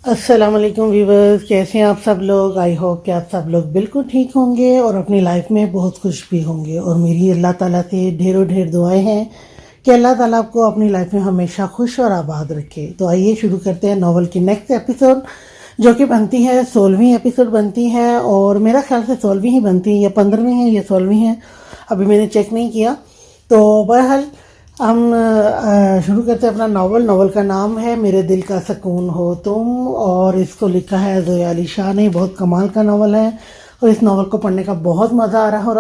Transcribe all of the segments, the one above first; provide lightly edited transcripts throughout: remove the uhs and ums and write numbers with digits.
السلام علیکم ویورز، کیسے ہیں آپ سب لوگ؟ آئی ہوپ کہ آپ سب لوگ بالکل ٹھیک ہوں گے اور اپنی لائف میں بہت خوش بھی ہوں گے، اور میری اللہ تعالیٰ سے ڈھیروں ڈھیر دعائیں ہیں کہ اللہ تعالیٰ آپ کو اپنی لائف میں ہمیشہ خوش اور آباد رکھے۔ تو آئیے شروع کرتے ہیں ناول کی نیکسٹ ایپیسوڈ، جو کہ بنتی ہے 16ویں ایپیسوڈ بنتی ہے، اور میرا خیال سے 16ویں ہی بنتی ہے، یا 15ویں ہے یا 16ویں ہے، ابھی میں نے چیک نہیں کیا۔ تو بہرحال ہم شروع کرتے ہیں اپنا ناول کا نام ہے میرے دل کا سکون ہو تم، اور اس کو لکھا ہے زویا علی شاہ نے۔ بہت کمال کا ناول ہے اور اس ناول کو پڑھنے کا بہت مزہ آ رہا ہے، اور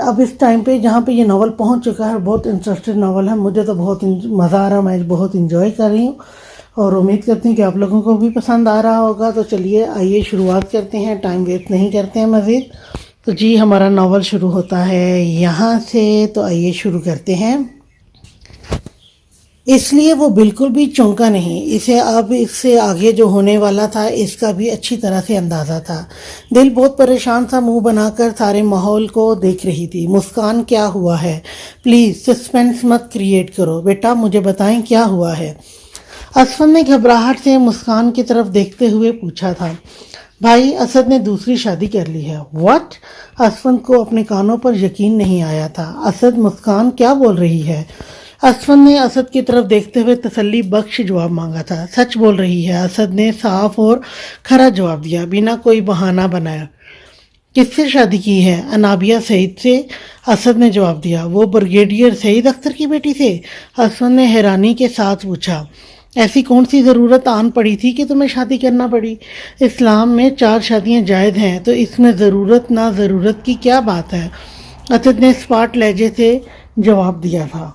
اب اس ٹائم پہ جہاں پہ یہ ناول پہنچ چکا ہے، بہت انٹرسٹڈ ناول ہے، مجھے تو بہت مزہ آ رہا ہے، میں بہت انجوائے کر رہی ہوں اور امید کرتی ہوں کہ آپ لوگوں کو بھی پسند آ رہا ہوگا۔ تو چلیے آئیے شروعات کرتے ہیں، ٹائم ویسٹ نہیں کرتے ہیں مزید۔ تو جی ہمارا ناول شروع ہوتا ہے یہاں سے، تو آئیے شروع کرتے ہیں۔ اس لیے وہ بالکل بھی چونکا نہیں، اسے اب اس سے آگے جو ہونے والا تھا اس کا بھی اچھی طرح سے اندازہ تھا۔ دل بہت پریشان تھا، منہ بنا کر سارے ماحول کو دیکھ رہی تھی۔ مسکان کیا ہوا ہے؟ پلیز سسپینس مت کریٹ کرو، بیٹا مجھے بتائیں کیا ہوا ہے؟ اسفند نے گھبراہٹ سے مسکان کی طرف دیکھتے ہوئے پوچھا تھا۔ بھائی اسد نے دوسری شادی کر لی ہے۔ واٹ؟ اسفند کو اپنے کانوں پر یقین نہیں آیا تھا۔ اسد، مسکان کیا بول رہی ہے؟ اسفند نے اسد کی طرف دیکھتے ہوئے تسلی بخش جواب مانگا تھا۔ سچ بول رہی ہے، اسد نے صاف اور کھرا جواب دیا، بنا کوئی بہانہ بنایا۔ کس سے شادی کی ہے؟ انابیہ سعید سے، اسد نے جواب دیا۔ وہ بریگیڈیئر سعید اختر کی بیٹی سے؟ اسفند نے حیرانی کے ساتھ پوچھا۔ ایسی کون سی ضرورت آن پڑی تھی کہ تمہیں شادی کرنا پڑی؟ اسلام میں 4 شادیاں جائز ہیں، تو اس میں ضرورت نہ ضرورت کی کیا بات ہے؟ اسد نے اسپاٹ لہجے سے جواب دیا تھا۔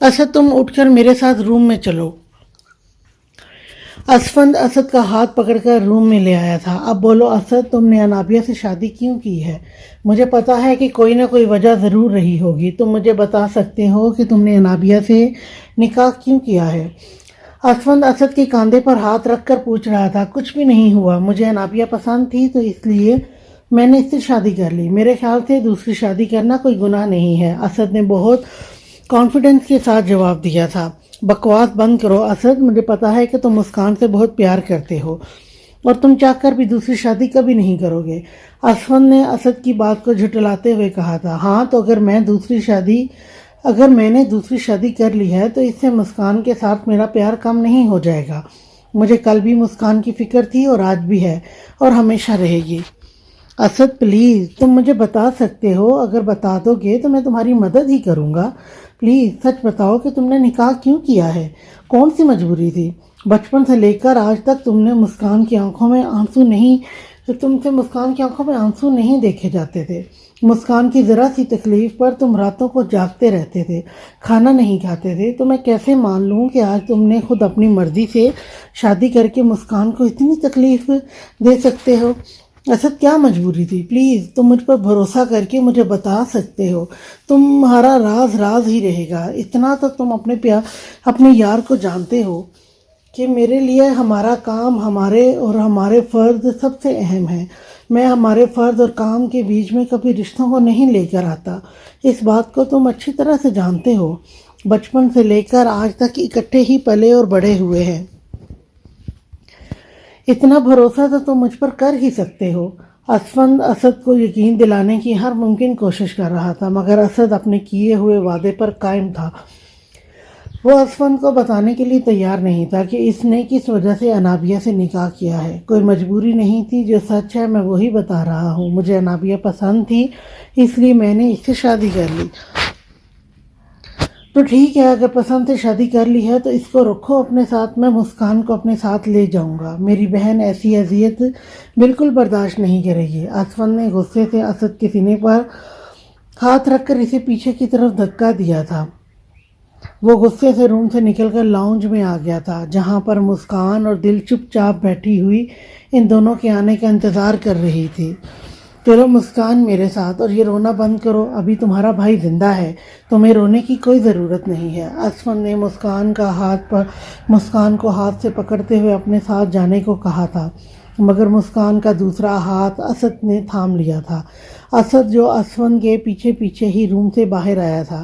اسد تم اٹھ کر میرے ساتھ روم میں چلو۔ اسفند اسد کا ہاتھ پکڑ کر روم میں لے آیا تھا۔ اب بولو اسد، تم نے انابیہ سے شادی کیوں کی ہے؟ مجھے پتا ہے کہ کوئی نہ کوئی وجہ ضرور رہی ہوگی، تم مجھے بتا سکتے ہو کہ تم نے انابیہ سے نکاح کیوں کیا ہے؟ اسفند اسد کے کاندھے پر ہاتھ رکھ کر پوچھ رہا تھا۔ کچھ بھی نہیں ہوا، مجھے انابیہ پسند تھی تو اس لیے میں نے اس سے شادی کر لی۔ میرے خیال سے دوسری شادی کرنا کوئی گناہ نہیں ہے، اسد نے بہت کانفیڈنس کے ساتھ جواب دیا تھا۔ بکواس بند کرو اسد، مجھے پتا ہے کہ تم مسکان سے بہت پیار کرتے ہو اور تم چاہ کر بھی دوسری شادی کبھی نہیں کرو گے۔ اسفند نے اسد کی بات کو جھٹلاتے ہوئے کہا تھا۔ ہاں تو اگر میں نے دوسری شادی کر لی ہے تو اس سے مسکان کے ساتھ میرا پیار کم نہیں ہو جائے گا۔ مجھے کل بھی مسکان کی فکر تھی اور آج بھی ہے اور ہمیشہ رہے گی۔ اسد پلیز تم مجھے بتا سکتے ہو، اگر بتا دو گے تو میں تمہاری مدد ہی کروں گا۔ پلیز سچ بتاؤ کہ تم نے نکاح کیوں کیا ہے؟ کون سی مجبوری تھی؟ بچپن سے لے کر آج تک تم سے مسکان کی آنکھوں میں آنسو نہیں دیکھے جاتے تھے۔ مسکان کی ذرا سی تکلیف پر تم راتوں کو جاگتے رہتے تھے، کھانا نہیں کھاتے تھے۔ تو میں کیسے مان لوں کہ آج تم نے خود اپنی مرضی سے شادی کر کے مسکان کو اتنی تکلیف دے سکتے ہو؟ اسد کیا مجبوری تھی؟ پلیز تم مجھ پر بھروسہ کر کے مجھے بتا سکتے ہو، تمہارا راز راز ہی رہے گا۔ اتنا تو تم اپنے یار کو جانتے ہو کہ میرے لیے ہمارا کام، ہمارے فرض سب سے اہم ہے۔ میں ہمارے فرض اور کام کے بیچ میں کبھی رشتوں کو نہیں لے کر آتا، اس بات کو تم اچھی طرح سے جانتے ہو۔ بچپن سے لے کر آج تک اکٹھے ہی پلے اور بڑے ہوئے ہیں، اتنا بھروسہ تو تم مجھ پر کر ہی سکتے ہو۔ اسفند اسد کو یقین دلانے کی ہر ممکن کوشش کر رہا تھا، مگر اسد اپنے کیے ہوئے وعدے پر قائم تھا۔ وہ اسفند کو بتانے کے لیے تیار نہیں تھا کہ اس نے کس وجہ سے انابیہ سے نکاح کیا ہے۔ کوئی مجبوری نہیں تھی، جو سچ ہے میں وہی بتا رہا ہوں۔ مجھے انابیہ پسند تھی، اس لیے میں نے اس سے شادی کر لی۔ تو ٹھیک ہے، اگر پسند سے شادی کر لی ہے تو اس کو رکھو اپنے ساتھ، میں مسکان کو اپنے ساتھ لے جاؤں گا۔ میری بہن ایسی اذیت بالکل برداشت نہیں کرے گی۔ اسفند نے غصے سے اسد کے سینے پر ہاتھ رکھ کر اسے پیچھے کی طرف دھکا دیا تھا۔ وہ غصے سے روم سے نکل کر لاؤنج میں آ گیا تھا، جہاں پر مسکان اور دل چپ چاپ بیٹھی ہوئی ان دونوں کے آنے کا انتظار کر رہی تھی۔ چلو مسکان میرے ساتھ، اور یہ رونا بند کرو، ابھی تمہارا بھائی زندہ ہے، تمہیں رونے کی کوئی ضرورت نہیں ہے۔ اسفند نے مسکان کو ہاتھ سے پکڑتے ہوئے اپنے ساتھ جانے کو کہا تھا، مگر مسکان کا دوسرا ہاتھ اسد نے تھام لیا تھا۔ اسد جو اسفند کے پیچھے پیچھے ہی روم سے باہر آیا تھا،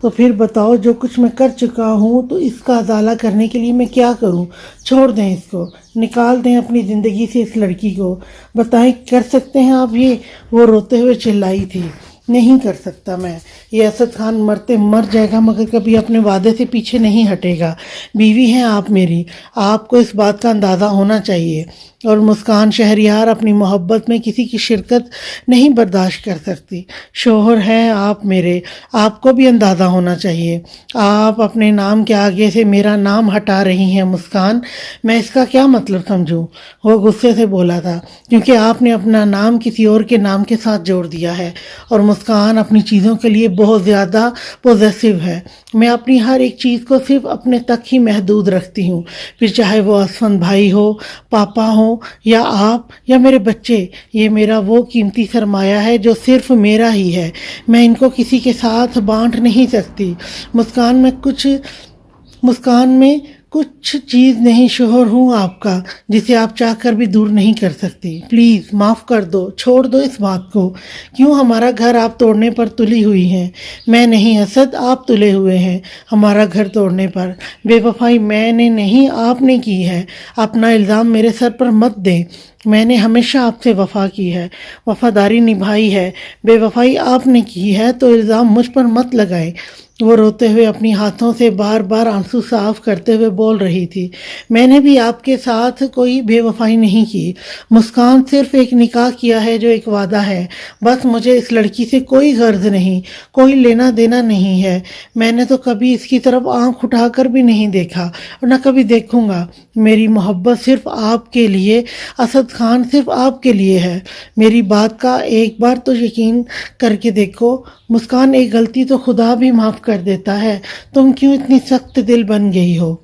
تو پھر بتاؤ جو کچھ میں کر چکا ہوں تو اس کا ازالہ کرنے کے لیے میں کیا کروں؟ چھوڑ دیں اس کو، نکال دیں اپنی زندگی سے اس لڑکی کو۔ بتائیں کر سکتے ہیں آپ یہ؟ وہ روتے ہوئے چلائی تھی، نہیں کر سکتا میں، یہ اسد خان مرتے مر جائے گا مگر کبھی اپنے وعدے سے پیچھے نہیں ہٹے گا۔ بیوی ہیں آپ میری، آپ کو اس بات کا اندازہ ہونا چاہیے۔ اور مسکان شہریار اپنی محبت میں کسی کی شرکت نہیں برداشت کر سکتی۔ شوہر ہیں آپ میرے، آپ کو بھی اندازہ ہونا چاہیے۔ آپ اپنے نام کے آگے سے میرا نام ہٹا رہی ہیں مسکان، میں اس کا کیا مطلب سمجھوں؟ وہ غصے سے بولا تھا، کیونکہ آپ نے اپنا نام کسی اور کے نام کے ساتھ جوڑ دیا ہے، اور مسکان اپنی چیزوں کے لیے بہت زیادہ پوزیسو ہے۔ میں اپنی ہر ایک چیز کو صرف اپنے تک ہی محدود رکھتی ہوں، پھر چاہے وہ اسفند بھائی ہو، پاپا ہو، یا آپ یا میرے بچے۔ یہ میرا وہ قیمتی سرمایہ ہے جو صرف میرا ہی ہے، میں ان کو کسی کے ساتھ بانٹ نہیں سکتی۔ مسکان میں کچھ چیز نہیں، شوہر ہوں آپ کا جسے آپ چاہ کر بھی دور نہیں کر سکتی۔ پلیز معاف کر دو، چھوڑ دو اس بات کو۔ کیوں ہمارا گھر آپ توڑنے پر تلی ہوئی ہیں؟ میں نہیں اسد، آپ تلے ہوئے ہیں ہمارا گھر توڑنے پر۔ بے وفائی میں نے نہیں، آپ نے کی ہے۔ اپنا الزام میرے سر پر مت دیں، میں نے ہمیشہ آپ سے وفا کی ہے، وفاداری نبھائی ہے۔ بے وفائی آپ نے کی ہے تو الزام مجھ پر مت لگائیں۔ وہ روتے ہوئے اپنی ہاتھوں سے بار بار آنسو صاف کرتے ہوئے بول رہی تھی، میں نے بھی آپ کے ساتھ کوئی بے وفائی نہیں کی۔ مسکان، صرف ایک نکاح کیا ہے جو ایک وعدہ ہے، بس مجھے اس لڑکی سے کوئی غرض نہیں، کوئی لینا دینا نہیں ہے۔ میں نے تو کبھی اس کی طرف آنکھ اٹھا کر بھی نہیں دیکھا اور نہ کبھی دیکھوں گا۔ میری محبت صرف آپ کے لیے، اسد خان، صرف آپ کے لیے ہے۔ میری بات کا ایک بار تو یقین کر کے دیکھو۔ مسکان، ایک غلطی تو خدا بھی معاف کر دیتا ہے، تم کیوں اتنی سخت دل بن گئی ہو؟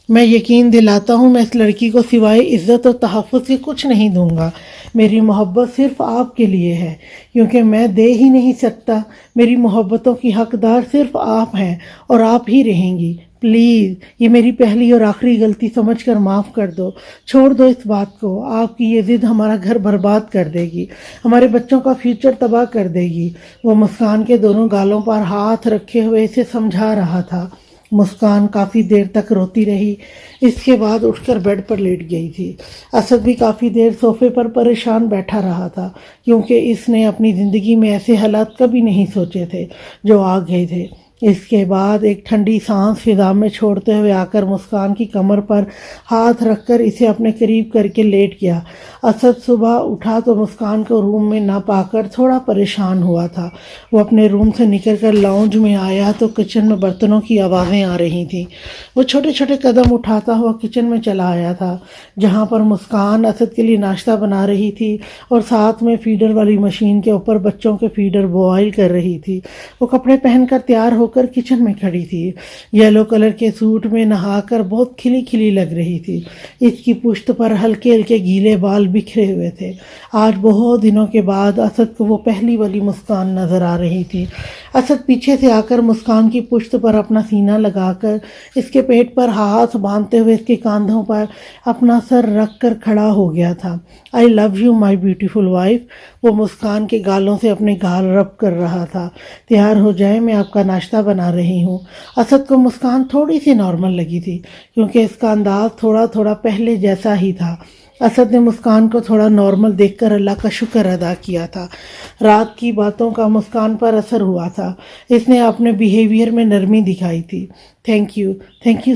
میں یقین دلاتا ہوں میں اس لڑکی کو سوائے عزت اور تحفظ کے کچھ نہیں دوں گا۔ میری محبت صرف آپ کے لیے ہے، کیونکہ میں دے ہی نہیں سکتا۔ میری محبتوں کی حقدار صرف آپ ہیں اور آپ ہی رہیں گی۔ پلیز یہ میری پہلی اور آخری غلطی سمجھ کر معاف کر دو، چھوڑ دو اس بات کو۔ آپ کی یہ ضد ہمارا گھر برباد کر دے گی، ہمارے بچوں کا فیوچر تباہ کر دے گی۔ وہ مسکان کے دونوں گالوں پر ہاتھ رکھے ہوئے اسے سمجھا رہا تھا۔ مسکان کافی دیر تک روتی رہی، اس کے بعد اٹھ کر بیڈ پر لیٹ گئی تھی۔ اسد بھی کافی دیر صوفے پر پریشان بیٹھا رہا تھا، کیونکہ اس نے اپنی زندگی میں ایسے حالات کبھی نہیں سوچے تھے جو آ گئے تھے۔ اس کے بعد ایک ٹھنڈی سانس فضا میں چھوڑتے ہوئے آ کر مسکان کی کمر پر ہاتھ رکھ کر اسے اپنے قریب کر کے لیٹ گیا۔ اسد صبح اٹھا تو مسکان کو روم میں نہ پا کر تھوڑا پریشان ہوا تھا۔ وہ اپنے روم سے نکل کر لاؤنج میں آیا تو کچن میں برتنوں کی آوازیں آ رہی تھیں۔ وہ چھوٹے چھوٹے قدم اٹھاتا ہوا کچن میں چلا آیا تھا، جہاں پر مسکان اسد کے لیے ناشتہ بنا رہی تھی اور ساتھ میں فیڈر والی مشین کے اوپر بچوں کے فیڈر بوائل کر رہی تھی۔ وہ کپڑے پہن کر تیار ہو کر کچن میں کھڑی تھی، یلو کلر کے سوٹ میں نہا کر بہت کھلی کھلی لگ رہی تھی۔ اس کی پشت پر ہلکے ہلکے گیلے بال بکھرے ہوئے تھے۔ آج بہت دنوں کے بعد اسد کو وہ پہلی والی مسکان نظر آ رہی تھی۔ اسد پیچھے سے آ کر مسکان کی پشت پر اپنا سینہ لگا کر اس کے پیٹ پر ہاتھ باندھتے ہوئے اس کے کاندھوں پر اپنا سر رکھ کر کھڑا ہو گیا تھا۔ I love you my beautiful wife. وہ مسکان کے گالوں سے اپنے گال رب کر رہا تھا۔ تیار ہو جائے، میں آپ کا ناشتہ بنا رہی ہوں۔ اسد کو مسکان تھوڑی سی نارمل لگی تھی، کیونکہ اس کا انداز تھوڑا تھوڑا پہلے جیسا ہی تھا۔ اسد نے مسکان کو تھوڑا نارمل دیکھ کر اللہ کا شکر ادا کیا تھا۔ رات کی باتوں کا مسکان پر اثر ہوا تھا، اس نے اپنے بیہیویئر میں نرمی دکھائی تھی۔ تھینک یو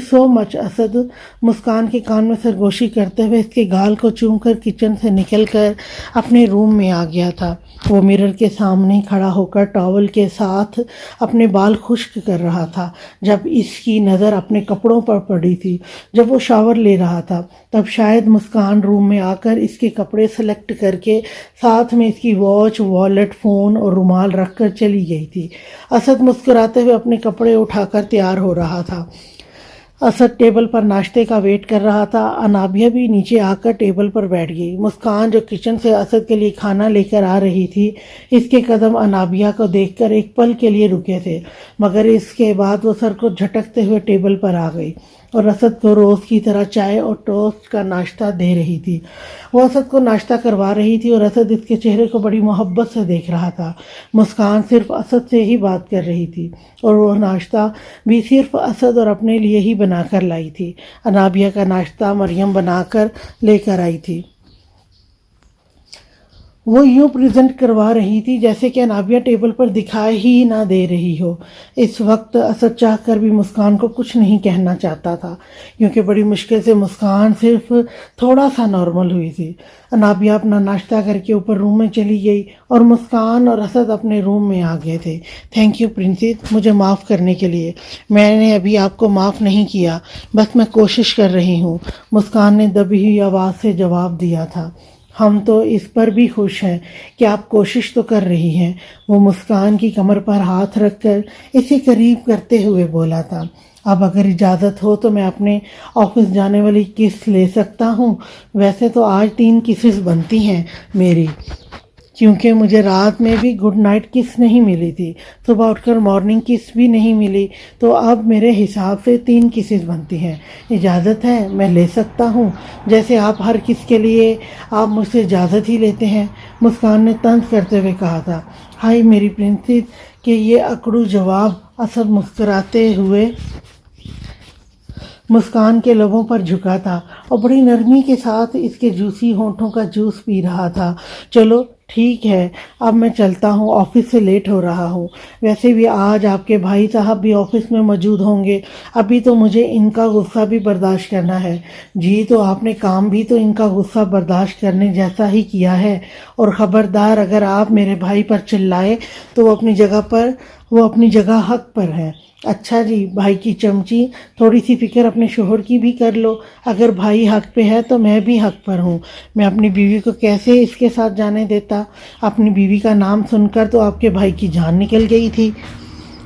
سو مچ اسد۔ مسکان کے کان میں سرگوشی کرتے ہوئے اس کے گال کو چوم کر کچن سے نکل کر اپنے روم میں آ گیا تھا۔ وہ مرر کے سامنے کھڑا ہو کر ٹاول کے ساتھ اپنے بال خشک کر رہا تھا جب اس کی نظر اپنے کپڑوں پر پڑی تھی۔ جب وہ شاور لے رہا تھا تب شاید مسکان روم میں آ کر اس کے کپڑے سلیکٹ کر کے ساتھ میں اس کی واچ، والیٹ، فون اور رومال رکھ کر چلی گئی تھی۔ اسد مسکراتے ہوئے اپنے کپڑے اٹھا کر تیار ہو رہا تھا۔ اسد ٹیبل پر ناشتے کا ویٹ کر رہا تھا۔ انابیہ بھی نیچے آ کر ٹیبل پر بیٹھ گئی۔ مسکان جو کچن سے اسد کے لیے کھانا لے کر آ رہی تھی، اس کے قدم انابیہ کو دیکھ کر ایک پل کے لیے رکے تھے، مگر اس کے بعد وہ سر کو جھٹکتے ہوئے ٹیبل پر آ گئی۔ اور اسد کو روز کی طرح چائے اور ٹوسٹ کا ناشتہ دے رہی تھی۔ وہ اسد کو ناشتہ کروا رہی تھی اور اسد اس کے چہرے کو بڑی محبت سے دیکھ رہا تھا۔ مسکان صرف اسد سے ہی بات کر رہی تھی اور وہ ناشتہ بھی صرف اسد اور اپنے لیے ہی بنا کر لائی تھی۔ انابیہ کا ناشتہ مریم بنا کر لے کر آئی تھی۔ وہ یوں پریزنٹ کروا رہی تھی جیسے کہ انابیہ ٹیبل پر دکھائی ہی نہ دے رہی ہو۔ اس وقت اسد چاہ کر بھی مسکان کو کچھ نہیں کہنا چاہتا تھا، کیونکہ بڑی مشکل سے مسکان صرف تھوڑا سا نارمل ہوئی تھی۔ انابیہ اپنا ناشتہ کر کے اوپر روم میں چلی گئی اور مسکان اور اسد اپنے روم میں آ گئے تھے۔ تھینک یو پرنسس، مجھے معاف کرنے کے لیے۔ میں نے ابھی آپ کو معاف نہیں کیا، بس میں کوشش کر رہی ہوں، مسکان نے دبی ہوئی آواز سے جواب دیا تھا۔ ہم تو اس پر بھی خوش ہیں کہ آپ کوشش تو کر رہی ہیں، وہ مسکان کی کمر پر ہاتھ رکھ کر اسے قریب کرتے ہوئے بولا تھا۔ اب اگر اجازت ہو تو میں اپنے آفس جانے والی کس لے سکتا ہوں؟ ویسے تو آج 3 کسز بنتی ہیں میری، کیونکہ مجھے رات میں بھی گڈ نائٹ کس نہیں ملی تھی، صبح اٹھ کر مارننگ کس بھی نہیں ملی، تو اب میرے حساب سے 3 کسز بنتی ہیں۔ اجازت ہے میں لے سکتا ہوں، جیسے آپ ہر کس کے لیے آپ مجھ سے اجازت ہی لیتے ہیں، مسکان نے طنز کرتے ہوئے کہا تھا۔ ہائی میری پرنسس کہ یہ اکڑو جواب، اسد مسکراتے ہوئے مسکان کے لبوں پر جھکا تھا اور بڑی نرمی کے ساتھ اس کے جوسی ہونٹوں کا جوس پی رہا تھا۔ چلو ٹھیک ہے، اب میں چلتا ہوں، آفس سے لیٹ ہو رہا ہوں۔ ویسے بھی آج آپ کے بھائی صاحب بھی آفس میں موجود ہوں گے، ابھی تو مجھے ان کا غصہ بھی برداشت کرنا ہے۔ جی تو آپ نے کام بھی تو ان کا غصہ برداشت کرنے جیسا ہی کیا ہے، اور خبردار اگر آپ میرے بھائی پر چلائے تو وہ اپنی جگہ حق پر ہے۔ اچھا جی بھائی کی چمچی، تھوڑی سی فکر اپنے شوہر کی بھی کر لو، اگر بھائی حق پہ ہے تو میں بھی حق پر ہوں۔ میں اپنی بیوی کو کیسے اس کے ساتھ جانے دیتا؟ اپنی بیوی کا نام سن کر تو آپ کے بھائی کی جان نکل گئی تھی۔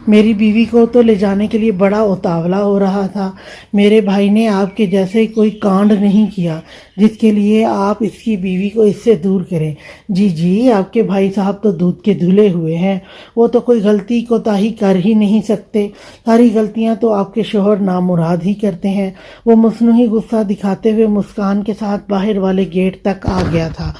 میری بیوی کو تو لے جانے کے لیے بڑا اتاولا ہو رہا تھا۔ میرے بھائی نے آپ کے جیسے کوئی کانڈ نہیں کیا جس کے لیے آپ اس کی بیوی کو اس سے دور کریں۔ جی آپ کے بھائی صاحب تو دودھ کے دھلے ہوئے ہیں، وہ تو کوئی غلطی کوتاہی کر ہی نہیں سکتے، ساری غلطیاں تو آپ کے شوہر نامراد ہی کرتے ہیں۔ وہ مصنوعی غصہ دکھاتے ہوئے مسکان کے ساتھ باہر والے گیٹ تک آ گیا تھا،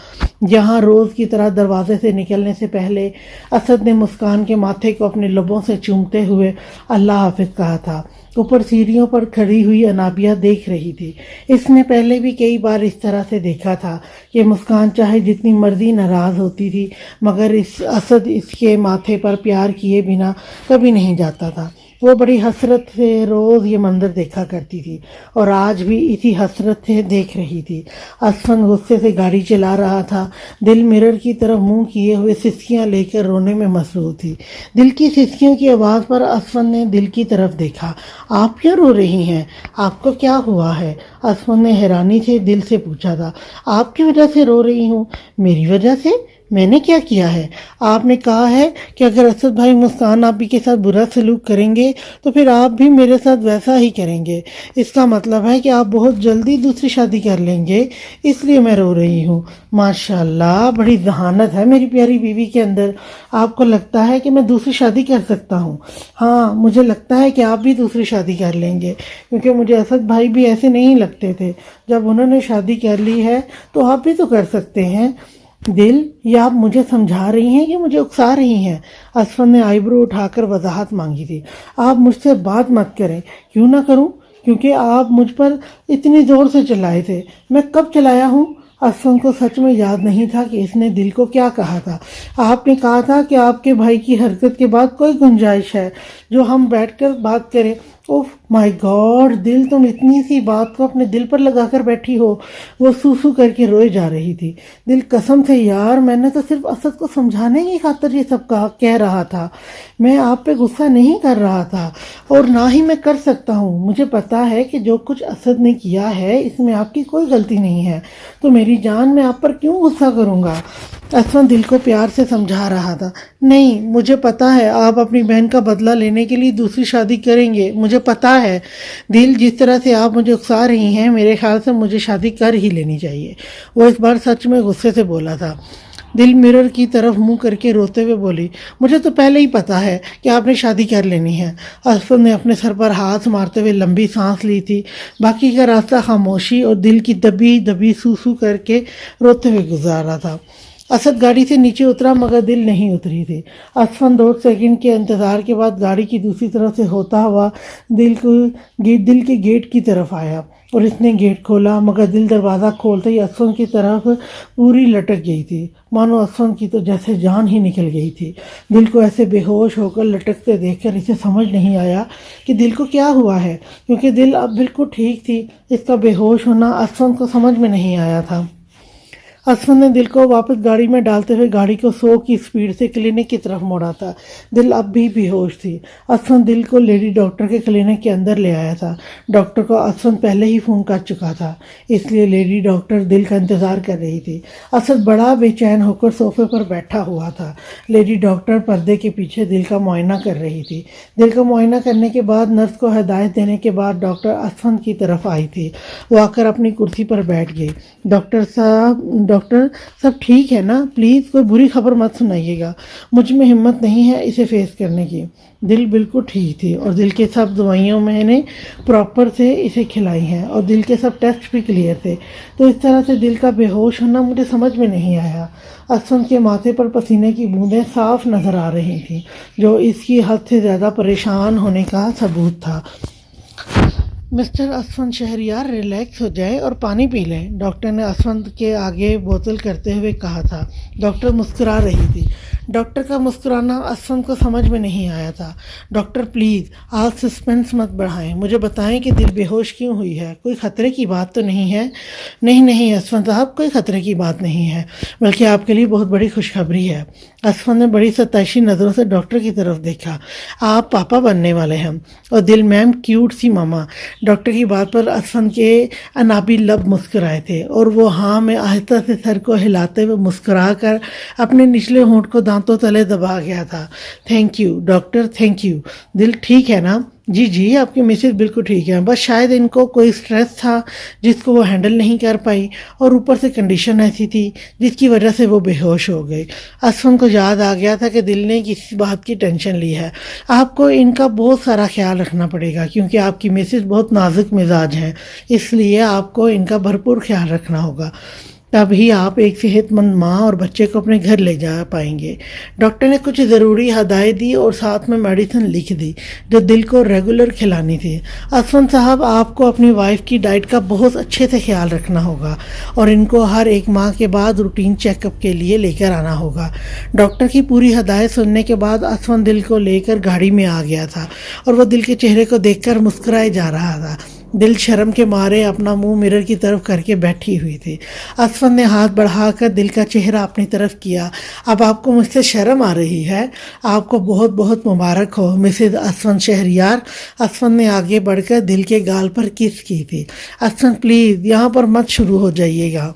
جہاں روز کی طرح دروازے سے نکلنے سے پہلے اسد نے مسکان کے ماتھے کو اپنے لبوں سے چومتے ہوئے اللہ حافظ کہا تھا۔ اوپر سیڑھیوں پر کھڑی ہوئی انابیہ دیکھ رہی تھی۔ اس نے پہلے بھی کئی بار اس طرح سے دیکھا تھا کہ مسکان چاہے جتنی مرضی ناراض ہوتی تھی، مگر اسد اس کے ماتھے پر پیار کیے بنا کبھی نہیں جاتا تھا۔ وہ بڑی حسرت سے روز یہ منظر دیکھا کرتی تھی اور آج بھی اسی حسرت سے دیکھ رہی تھی۔ اسفن غصے سے گاڑی چلا رہا تھا، دل مرر کی طرف منہ کیے ہوئے سسکیاں لے کر رونے میں مصروف تھی۔ دل کی سسکیوں کی آواز پر اسفن نے دل کی طرف دیکھا۔ آپ کیوں رو رہی ہیں؟ آپ کو کیا ہوا ہے؟ اسفن نے حیرانی سے دل سے پوچھا تھا۔ آپ کی وجہ سے رو رہی ہوں؟ میری وجہ سے؟ میں نے کیا کیا ہے؟ آپ نے کہا ہے کہ اگر اسد بھائی مسکان آپی کے ساتھ برا سلوک کریں گے تو پھر آپ بھی میرے ساتھ ویسا ہی کریں گے۔ اس کا مطلب ہے کہ آپ بہت جلدی دوسری شادی کر لیں گے، اس لیے میں رو رہی ہوں۔ ماشاءاللہ، بڑی ذہانت ہے میری پیاری بیوی کے اندر۔ آپ کو لگتا ہے کہ میں دوسری شادی کر سکتا ہوں؟ ہاں، مجھے لگتا ہے کہ آپ بھی دوسری شادی کر لیں گے، کیونکہ مجھے اسد بھائی بھی ایسے نہیں لگتے تھے۔ جب انہوں نے شادی کر لی ہے تو آپ بھی تو کر سکتے ہیں۔ دل، یہ آپ مجھے سمجھا رہی ہیں کہ مجھے اکسا رہی ہیں؟ اسفن نے آئی برو اٹھا کر وضاحت مانگی تھی۔ آپ مجھ سے بات مت کریں۔ کیوں نہ کروں؟ کیونکہ آپ مجھ پر اتنی زور سے چلائے تھے۔ میں کب چلایا ہوں؟ اسفن کو سچ میں یاد نہیں تھا کہ اس نے دل کو کیا کہا تھا۔ آپ نے کہا تھا کہ آپ کے بھائی کی حرکت کے بعد کوئی گنجائش ہے جو ہم بیٹھ کر بات کریں۔ اوف مائی گاڈ، دل، تم اتنی سی بات کو اپنے دل پر لگا کر بیٹھی ہو۔ وہ سو کر کے روئے جا رہی تھی۔ دل، قسم سے یار، میں نے تو صرف اسد کو سمجھانے کی خاطر یہ سب کہہ رہا تھا، میں آپ پہ غصہ نہیں کر رہا تھا، اور نہ ہی میں کر سکتا ہوں۔ مجھے پتا ہے کہ جو کچھ اسد نے کیا ہے اس میں آپ کی کوئی غلطی نہیں ہے، تو میری جان، میں آپ پر کیوں غصہ کروں گا؟ اسفن دل کو پیار سے سمجھا رہا تھا۔ نہیں، مجھے پتا ہے آپ اپنی بہن کا بدلہ لینے کے لیے دوسری شادی کریں گے، مجھے پتا ہے۔ دل، جس طرح سے آپ مجھے اکسا رہی ہیں، میرے خیال سے مجھے شادی کر ہی لینی چاہیے۔ وہ اس بار سچ میں غصے سے بولا تھا۔ دل مرر کی طرف منہ کر کے روتے ہوئے بولی، مجھے تو پہلے ہی پتا ہے کہ آپ نے شادی کر لینی ہے۔ اسفند نے اپنے سر پر ہاتھ مارتے ہوئے لمبی سانس لی تھی۔ باقی کا راستہ خاموشی اور دل کی دبی دبی سو سو کر کے روتے ہوئے گزارا تھا۔ اسد گاڑی سے نیچے اترا مگر دل نہیں اتری تھی۔ اسفند 2 سیکنڈ کے انتظار کے بعد گاڑی کی دوسری طرف سے ہوتا ہوا دل کے گیٹ کی طرف آیا اور اس نے گیٹ کھولا، مگر دل دروازہ کھولتے ہی اسفند کی طرف پوری لٹک گئی تھی، مانو اسفند کی تو جیسے جان ہی نکل گئی تھی۔ دل کو ایسے بے ہوش ہو کر لٹکتے دیکھ کر اسے سمجھ نہیں آیا کہ دل کو کیا ہوا ہے، کیونکہ دل اب بالکل ٹھیک تھی۔ اس کا بے ہوش ہونا اسفند کو سمجھ میں نہیں آیا تھا۔ اسفند نے دل کو واپس گاڑی میں ڈالتے ہوئے گاڑی کو 100 کی سپیڈ سے کلینک کی طرف موڑا تھا۔ دل اب بھی بے ہوش تھی۔ اسفند دل کو لیڈی ڈاکٹر کے کلینک کے اندر لے آیا تھا۔ ڈاکٹر کو اسفند پہلے ہی فون کر چکا تھا، اس لیے لیڈی ڈاکٹر دل کا انتظار کر رہی تھی۔ اسد بڑا بے چین ہو کر صوفے پر بیٹھا ہوا تھا۔ لیڈی ڈاکٹر پردے کے پیچھے دل کا معائنہ کر رہی تھی۔ دل کا معائنہ کرنے کے بعد نرس کو ہدایت دینے کے بعد ڈاکٹر اسفند کی طرف آئی تھی۔ وہ آ کر اپنی کرسی پر بیٹھ گئی۔ ڈاکٹر سب ٹھیک ہے نا؟ پلیز کوئی بری خبر مت سنائیے گا، مجھ میں ہمت نہیں ہے اسے فیس کرنے کی۔ دل بالکل ٹھیک تھی اور دل کے سب دوائیوں میں نے پراپر سے اسے کھلائی ہیں اور دل کے سب ٹیسٹ بھی کلیئر تھے، تو اس طرح سے دل کا بے ہوش ہونا مجھے سمجھ میں نہیں آیا۔ اسفند کے ماتھے پر پسینے کی بوندیں صاف نظر آ رہی تھیں، جو اس کی حد سے زیادہ پریشان ہونے کا ثبوت تھا۔ مسٹر اسفند شہریار، ریلیکس ہو جائے اور پانی پی لیں، ڈاکٹر نے اسفند کے آگے بوتل کرتے ہوئے کہا تھا۔ ڈاکٹر مسکرا رہی تھی۔ ڈاکٹر کا مسکرانا اسفند کو سمجھ میں نہیں آیا تھا۔ ڈاکٹر پلیز آپ سسپینس مت بڑھائیں، مجھے بتائیں کہ دل بے ہوش کیوں ہوئی ہے، کوئی خطرے کی بات تو نہیں ہے؟ نہیں اسفند صاحب، کوئی خطرے کی بات نہیں ہے، بلکہ آپ کے لیے بہت بڑی خوشخبری ہے۔ اسفند نے بڑی ستائشی نظروں سے ڈاکٹر کی طرف دیکھا۔ آپ پاپا بننے والے ہیں، اور دل میم کیوٹ سی ماما۔ ڈاکٹر کی بات پر اسفند کے انابی لب مسکرائے تھے اور وہ ہاں میں آہستہ سے سر کو ہلاتے ہوئے مسکرا کر اپنے نچلے ہونٹ کو دانتوں تلے دبا گیا تھا۔ Thank you doctor, thank you. دل ٹھیک ہے نا؟ جی آپ کی مسز بالکل ٹھیک ہے، بس شاید ان کو کوئی سٹریس تھا جس کو وہ ہینڈل نہیں کر پائی، اور اوپر سے کنڈیشن ایسی تھی جس کی وجہ سے وہ بے ہوش ہو گئی۔ اسفند کو یاد آ گیا تھا کہ دل نے کسی بات کی ٹینشن لی ہے۔ آپ کو ان کا بہت سارا خیال رکھنا پڑے گا، کیونکہ آپ کی مسز بہت نازک مزاج ہیں، اس لیے آپ کو ان کا بھرپور خیال رکھنا ہوگا، تبھی آپ ایک صحت مند ماں اور بچے کو اپنے گھر لے جا پائیں گے۔ ڈاکٹر نے کچھ ضروری ہدایت دی اور ساتھ میں میڈیسن لکھ دی جو دل کو ریگولر کھلانی تھی۔ اسفند صاحب، آپ کو اپنی وائف کی ڈائٹ کا بہت اچھے سے خیال رکھنا ہوگا اور ان کو ہر 1 ماہ کے بعد روٹین چیک اپ کے لیے لے کر آنا ہوگا۔ ڈاکٹر کی پوری ہدایت سننے کے بعد اسفند دل کو لے کر گاڑی میں آ گیا تھا اور وہ دل کے چہرے کو دیکھ کر مسکرائے جا رہا تھا۔ دل شرم کے مارے اپنا منہ مرر کی طرف کر کے بیٹھی ہوئی تھی۔ اسفند نے ہاتھ بڑھا کر دل کا چہرہ اپنی طرف کیا۔ اب آپ کو مجھ سے شرم آ رہی ہے؟ آپ کو بہت بہت مبارک ہو مسز اسفند شہریار۔ اسفند نے آگے بڑھ کر دل کے گال پر کس کی تھی۔ اسفند پلیز یہاں پر مت شروع ہو جائیے گا۔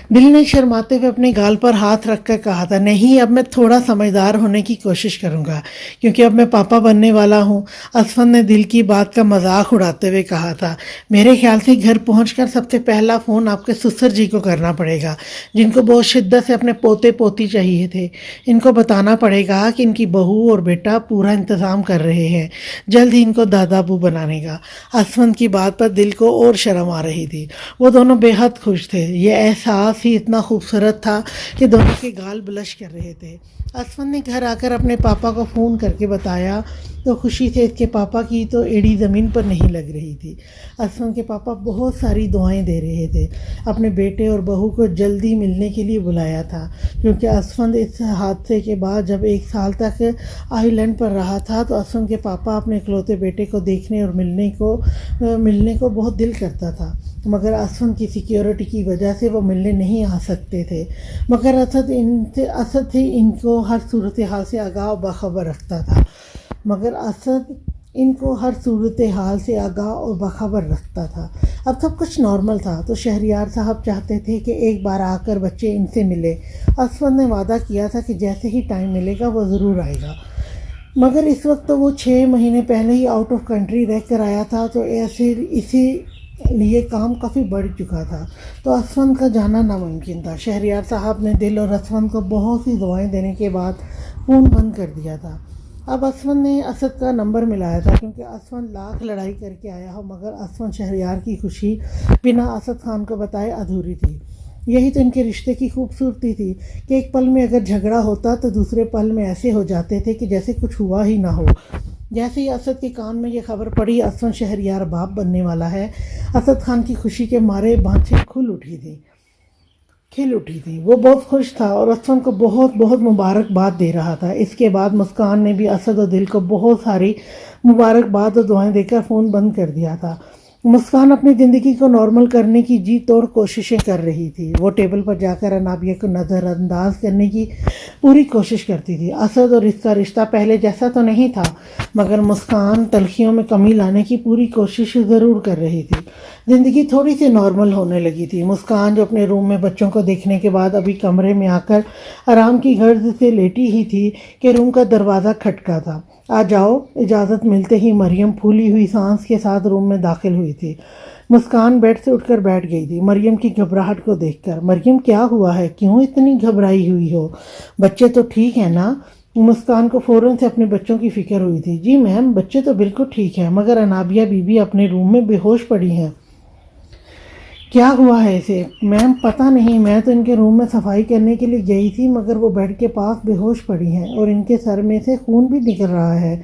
دل نے شرماتے ہوئے اپنے گال پر ہاتھ رکھ کر کہا تھا، نہیں اب میں تھوڑا سمجھدار ہونے کی کوشش کروں گا، کیونکہ اب میں پاپا بننے والا ہوں۔ اسفند نے دل کی بات کا مذاق اڑاتے ہوئے کہا تھا، میرے خیال سے گھر پہنچ کر سب سے پہلا فون آپ کے سسر جی کو کرنا پڑے گا، جن کو بہت شدت سے اپنے پوتے پوتی چاہیے تھے۔ ان کو بتانا پڑے گا کہ ان کی بہو اور بیٹا پورا انتظام کر رہے ہیں، جلد ہی ان کو دادا ابو بنانے گا۔ اسفند کی بات پر دل کو اور شرم آ رہی تھی۔ وہ دونوں بے حد خوش تھے۔ یہ احساس ہی اتنا خوبصورت تھا کہ دونوں کے گال بلش کر رہے تھے۔ اسفند نے گھر آ کر اپنے پاپا کو فون کر کے بتایا تو خوشی سے اس کے پاپا کی تو ایڑی زمین پر نہیں لگ رہی تھی۔ اسفند کے پاپا بہت ساری دعائیں دے رہے تھے۔ اپنے بیٹے اور بہو کو جلدی ملنے کے لیے بلایا تھا، کیونکہ اسفند اس حادثے کے بعد جب 1 سال تک آئی لینڈ پر رہا تھا تو اسفند کے پاپا اپنے اکلوتے بیٹے کو دیکھنے اور ملنے کو بہت دل کرتا تھا، مگر اسفند کی سیکیورٹی کی وجہ سے وہ ملنے نہیں آ سکتے تھے۔ مگر اسد ان کو ہر صورتحال سے آگاہ و باخبر رکھتا تھا۔ اب سب کچھ نارمل تھا تو شہریار صاحب چاہتے تھے کہ ایک بار آ کر بچے ان سے ملے۔ اسفند نے وعدہ کیا تھا کہ جیسے ہی ٹائم ملے گا وہ ضرور آئے گا، مگر اس وقت تو وہ 6 مہینے پہلے ہی آؤٹ آف کنٹری رہ کر آیا تھا، تو لیے کام کافی بڑھ چکا تھا، تو اسفند کا جانا ناممکن تھا۔ شہریار صاحب نے دل اور اسفند کو بہت سی دعائیں دینے کے بعد فون بند کر دیا تھا۔ اب اسفند نے اسد کا نمبر ملایا تھا، کیونکہ اسفند لاکھ لڑائی کر کے آیا ہو، مگر اسفند شہریار کی خوشی بنا اسد خان کو بتائے ادھوری تھی۔ یہی تو ان کے رشتے کی خوبصورتی تھی کہ ایک پل میں اگر جھگڑا ہوتا تو دوسرے پل میں ایسے ہو جاتے تھے کہ جیسے کچھ ہوا ہی نہ ہو۔ جیسے ہی اسد کے کان میں یہ خبر پڑی اسفند شہریار باپ بننے والا ہے، اسد خان کی خوشی کے مارے بانچیں کھل اٹھی تھی۔ وہ بہت خوش تھا اور اسفند کو بہت بہت مبارکباد دے رہا تھا۔ اس کے بعد مسکان نے بھی اسد اور دل کو بہت ساری مبارکباد اور دعائیں دے کر فون بند کر دیا تھا۔ مسکان اپنی زندگی کو نارمل کرنے کی جی توڑ کوششیں کر رہی تھی۔ وہ ٹیبل پر جا کر انابیہ کو نظر انداز کرنے کی پوری کوشش کرتی تھی۔ اسد اور اس کا رشتہ پہلے جیسا تو نہیں تھا، مگر مسکان تلخیوں میں کمی لانے کی پوری کوشش ضرور کر رہی تھی۔ زندگی تھوڑی سی نارمل ہونے لگی تھی۔ مسکان جو اپنے روم میں بچوں کو دیکھنے کے بعد ابھی کمرے میں آ کر آرام کی غرض سے لیٹی ہی تھی کہ روم کا دروازہ کھٹکا تھا۔ آ جاؤ، اجازت ملتے ہی مریم پھولی ہوئی سانس کے ساتھ روم میں داخل ہوئی تھی۔ مسکان بیڈ سے اٹھ کر بیٹھ گئی تھی مریم کی گھبراہٹ کو دیکھ کر۔ مریم کیا ہوا ہے؟ کیوں اتنی گھبرائی ہوئی ہو؟ بچے تو ٹھیک ہیں نا؟ مسکان کو فوراً سے اپنے بچوں کی فکر ہوئی تھی۔ جی میم، بچے تو بالکل ٹھیک ہیں، مگر انابیہ بی بی اپنے روم میں بے ہوش پڑی ہیں۔ کیا ہوا ہے اسے؟ میم پتہ نہیں، میں تو ان کے روم میں صفائی کرنے کے لیے گئی تھی، مگر وہ بیڈ کے پاس بے ہوش پڑی ہیں اور ان کے سر میں سے خون بھی نکل رہا ہے۔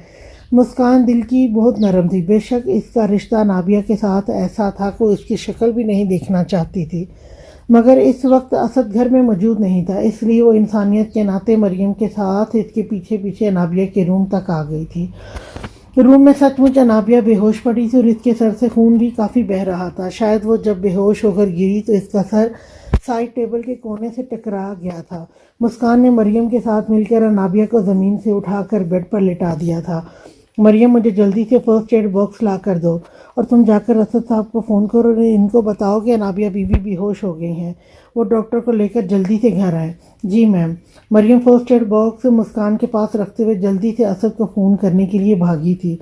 مسکان دل کی بہت نرم تھی۔ بے شک اس کا رشتہ انابیہ کے ساتھ ایسا تھا کہ اس کی شکل بھی نہیں دیکھنا چاہتی تھی، مگر اس وقت اسد گھر میں موجود نہیں تھا، اس لیے وہ انسانیت کے ناطے مریم کے ساتھ اس کے پیچھے پیچھے انابیہ کے روم تک آ گئی تھی۔ روم میں سچ مچ انابیہ بے ہوش پڑی تھی اور اس کے سر سے خون بھی کافی بہہ رہا تھا۔ شاید وہ جب بے ہوش ہو کر گری تو اس کا سر سائڈ ٹیبل کے کونے سے ٹکرا گیا تھا۔ مسکان نے مریم کے ساتھ مل کر انابیہ کو زمین سے اٹھا کر بیڈ پر لٹا دیا تھا۔ مریم، مجھے جلدی سے فرسٹ ایڈ باکس لا کر دو اور تم جا کر اسد صاحب کو فون کرو اور ان کو بتاؤ کہ انابیہ بی بی بے ہوش ہو گئی ہیں، وہ ڈاکٹر کو لے کر جلدی سے گھر آئیں۔ جی میم۔ مریم فرسٹ ایڈ باکس مسکان کے پاس رکھتے ہوئے جلدی سے اسد کو فون کرنے کے لیے بھاگی تھی۔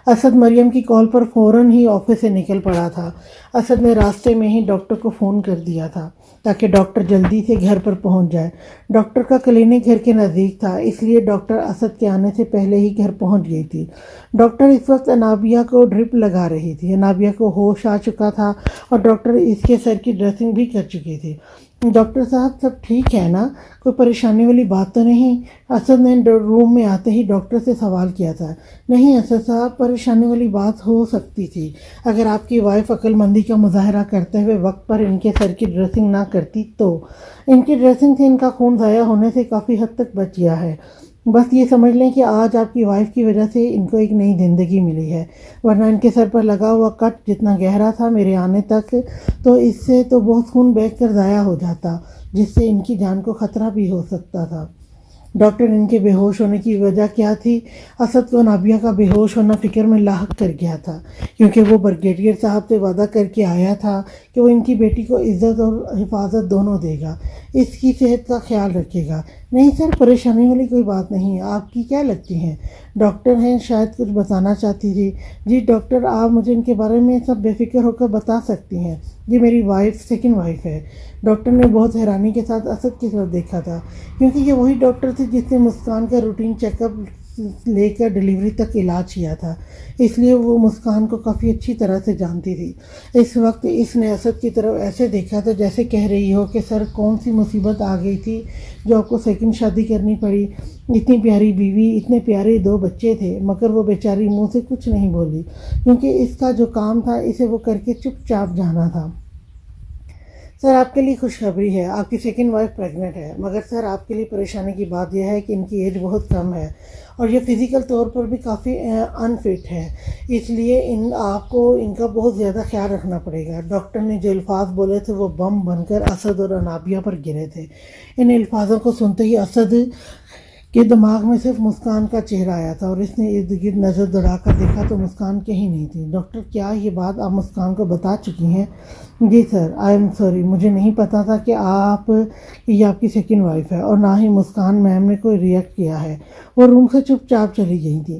اسد مریم کی کال پر فوراً ہی آفس سے نکل پڑا تھا۔ اسد نے راستے میں ہی ڈاکٹر کو فون کر دیا تھا تاکہ ڈاکٹر جلدی سے گھر پر پہنچ جائے۔ ڈاکٹر کا کلینک گھر کے نزدیک تھا، اس لیے ڈاکٹر اسد کے آنے سے پہلے ہی گھر پہنچ گئی تھی۔ ڈاکٹر اس وقت انابیہ کو ڈرپ لگا رہی تھی۔ انابیہ کو ہوش آ چکا تھا اور ڈاکٹر اس کے سر کی ڈریسنگ بھی کر چکی تھی۔ ڈاکٹر صاحب سب ٹھیک ہے نا؟ کوئی پریشانی والی بات تو نہیں؟ اسد نے روم میں آتے ہی ڈاکٹر سے سوال کیا تھا۔ نہیں اسد صاحب، پریشانی والی بات ہو سکتی تھی اگر آپ کی وائف عقل مندی کا مظاہرہ کرتے ہوئے وقت پر ان کے سر کی ڈریسنگ نہ کرتی تو۔ ان کی ڈریسنگ سے ان کا خون ضائع ہونے سے کافی حد تک بچ گیا ہے۔ بس یہ سمجھ لیں کہ آج آپ کی وائف کی وجہ سے ان کو ایک نئی زندگی ملی ہے، ورنہ ان کے سر پر لگا ہوا کٹ جتنا گہرا تھا میرے آنے تک تو اس سے تو بہت خون بہہ کر ضائع ہو جاتا، جس سے ان کی جان کو خطرہ بھی ہو سکتا تھا۔ ڈاکٹر ان کے بے ہوش ہونے کی وجہ کیا تھی؟ اسد کو انابیہ کا بے ہوش ہونا فکر میں لاحق کر گیا تھا، کیونکہ وہ بریگیڈیئر صاحب سے وعدہ کر کے آیا تھا کہ وہ ان کی بیٹی کو عزت اور حفاظت دونوں دے گا، اس کی صحت کا خیال رکھے گا۔ نہیں سر، پریشانی والی کوئی بات نہیں ہے۔ آپ کی کیا لگتی ہیں؟ ڈاکٹر ہیں، شاید کچھ بتانا چاہتی تھی۔ جی ڈاکٹر، آپ مجھے ان کے بارے میں سب بے فکر ہو کر بتا سکتی ہیں۔ یہ میری وائف، سیکنڈ وائف ہے۔ ڈاکٹر نے بہت حیرانی کے ساتھ اسد کی طرف دیکھا تھا، کیونکہ یہ وہی ڈاکٹر تھی جس نے مسکان کا روٹین چیک اپ لے کر ڈیلیوری تک علاج کیا تھا، اس لیے وہ مسکان کو کافی اچھی طرح سے جانتی تھی۔ اس وقت اس نے اسد کی طرف ایسے دیکھا تھا جیسے کہہ رہی ہو کہ سر کون سی مصیبت آ گئی تھی جو آپ کو سیکنڈ شادی کرنی پڑی؟ اتنی پیاری بیوی، اتنے پیارے 2 بچے تھے، مگر وہ بیچاری منہ سے کچھ نہیں بولی، کیونکہ اس کا جو کام تھا اسے وہ کر کے چپ چاپ جانا تھا۔ سر آپ کے لیے خوشخبری ہے، آپ کی سیکنڈ وائف پریگننٹ ہے، مگر سر آپ کے لیے پریشانی کی بات یہ ہے کہ ان کی ایج بہت کم ہے اور یہ فزیکل طور پر بھی کافی انفٹ ہے، اس لیے آپ کو ان کا بہت زیادہ خیال رکھنا پڑے گا۔ ڈاکٹر نے جو الفاظ بولے تھے وہ بم بن کر اسد اور انابیہ پر گرے تھے۔ ان الفاظوں کو سنتے ہی اسد کے دماغ میں صرف مسکان کا چہرہ آیا تھا اور اس نے ارد گرد نظر دوڑا کر دیکھا تو مسکان کہیں نہیں تھی۔ ڈاکٹر، کیا یہ بات آپ مسکان کو بتا چکی ہیں؟ جی سر، آئی ایم سوری، مجھے نہیں پتا تھا کہ یہ آپ کی سیکنڈ وائف ہے، اور نہ ہی مسکان میم نے کوئی ریئیکٹ کیا ہے، وہ روم سے چپ چاپ چلی گئی تھی۔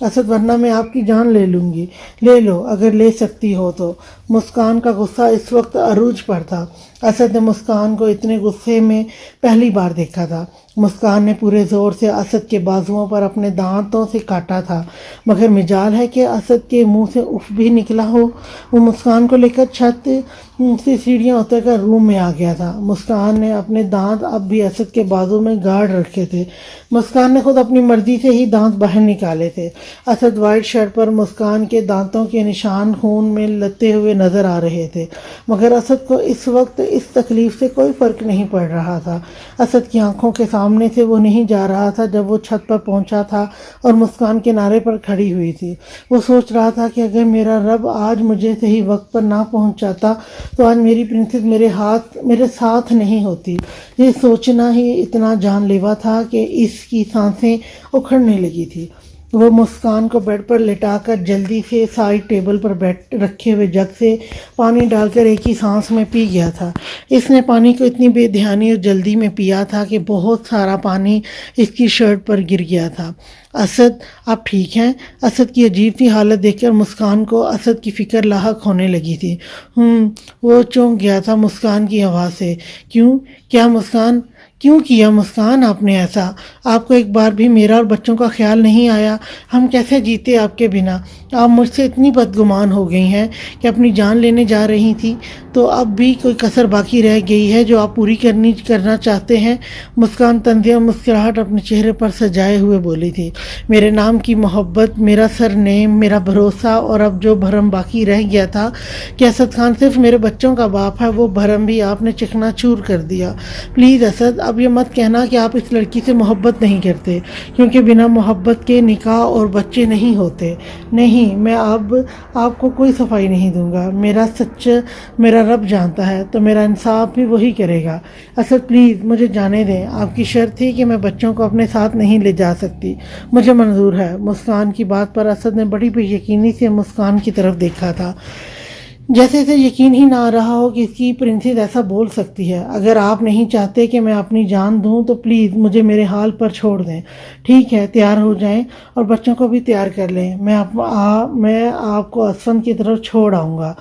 اسد ورنہ میں آپ کی جان لے لوں گی، لے لو اگر لے سکتی ہو تو۔ مسکان کا غصہ اس وقت عروج پر تھا۔ اسد نے مسکان کو اتنے غصے میں پہلی بار دیکھا تھا۔ مسکان نے پورے زور سے اسد کے بازوؤں پر اپنے دانتوں سے کاٹا تھا، مگر مجال ہے کہ اسد کے منہ سے اف بھی نکلا ہو۔ وہ مسکان کو لے کر چھت سے سیڑھیاں اتر کر روم میں آ گیا تھا۔ مسکان نے اپنے دانت اب بھی اسد کے بازو میں گاڑ رکھے تھے۔ مسکان نے خود اپنی مرضی سے ہی دانت باہر نکالے تھے۔ اسد وائٹ شرٹ پر مسکان کے دانتوں کے نشان خون میں لتے ہوئے نظر آ رہے تھے، مگر اسد کو اس وقت اس تکلیف سے کوئی فرق نہیں پڑ رہا تھا۔ اسد کی آنکھوں کے سامنے سے وہ نہیں جا رہا تھا جب وہ چھت پر پہنچا تھا اور مسکان کنارے پر کھڑی ہوئی تھی۔ وہ سوچ رہا تھا کہ اگر میرا رب آج مجھے صحیح وقت پر نہ پہنچاتا تو آج میری پرنسس میرے ساتھ نہیں ہوتی۔ یہ سوچنا ہی اتنا جان لیوا تھا کہ اس کی سانسیں اکھڑنے لگی تھی۔ وہ مسکان کو بیڈ پر لٹا کر جلدی سے سائڈ ٹیبل پر رکھے ہوئے جگ سے پانی ڈال کر ایک ہی سانس میں پی گیا تھا۔ اس نے پانی کو اتنی بے دھیانی اور جلدی میں پیا تھا کہ بہت سارا پانی اس کی شرٹ پر گر گیا تھا۔ اسد آپ ٹھیک ہیں؟ اسد کی عجیب سی حالت دیکھ کر مسکان کو اسد کی فکر لاحق ہونے لگی تھی۔ وہ چونک گیا تھا مسکان کی آواز سے۔ کیا مسکان؟ کیوں کیا مسکان آپ نے ایسا؟ آپ کو ایک بار بھی میرا اور بچوں کا خیال نہیں آیا؟ ہم کیسے جیتے آپ کے بنا؟ آپ مجھ سے اتنی بدگمان ہو گئی ہیں کہ اپنی جان لینے جا رہی تھی تو اب بھی کوئی کسر باقی رہ گئی ہے جو آپ پوری کرنا چاہتے ہیں؟ مسکان طنزیہ مسکراہٹ اپنے چہرے پر سجائے ہوئے بولی تھی۔ میرے نام کی محبت، میرا سر نیم، میرا بھروسہ، اور اب جو بھرم باقی رہ گیا تھا کہ اسد خان صرف میرے بچوں کا باپ ہے، وہ بھرم بھی آپ نے چکنا چور کر دیا۔ پلیز اسد، اب یہ مت کہنا کہ آپ اس لڑکی سے محبت نہیں کرتے، کیونکہ بنا محبت کے نکاح اور بچے نہیں ہوتے۔ نہیں، میں اب آپ کو کوئی صفائی نہیں دوں گا۔ میرا رب جانتا ہے تو میرا انصاف بھی وہی کرے گا۔ اسد پلیز مجھے جانے دیں، آپ کی شرط تھی کہ میں بچوں کو اپنے ساتھ نہیں لے جا سکتی، مجھے منظور ہے۔ مسکان کی بات پر اسد نے بڑی بے یقینی سے مسکان کی طرف دیکھا تھا، جیسے اسے یقین ہی نہ آ رہا ہو کہ اس کی پرنسس ایسا بول سکتی ہے۔ اگر آپ نہیں چاہتے کہ میں اپنی جان دوں تو پلیز مجھے میرے حال پر چھوڑ دیں۔ ٹھیک ہے، تیار ہو جائیں اور بچوں کو بھی تیار کر لیں، میں آپ کو اسفند کی طرف چھوڑ آؤں گا۔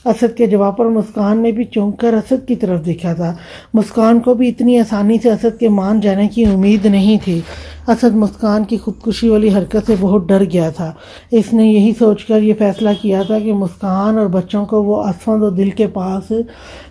اسد کے جواب پر مسکان نے بھی چونک کر اسد کی طرف دیکھا تھا۔ مسکان کو بھی اتنی آسانی سے اسد کے مان جانے کی امید نہیں تھی۔ اسد مسکان کی خودکشی والی حرکت سے بہت ڈر گیا تھا۔ اس نے یہی سوچ کر یہ فیصلہ کیا تھا کہ مسکان اور بچوں کو وہ اسفند اور دل کے پاس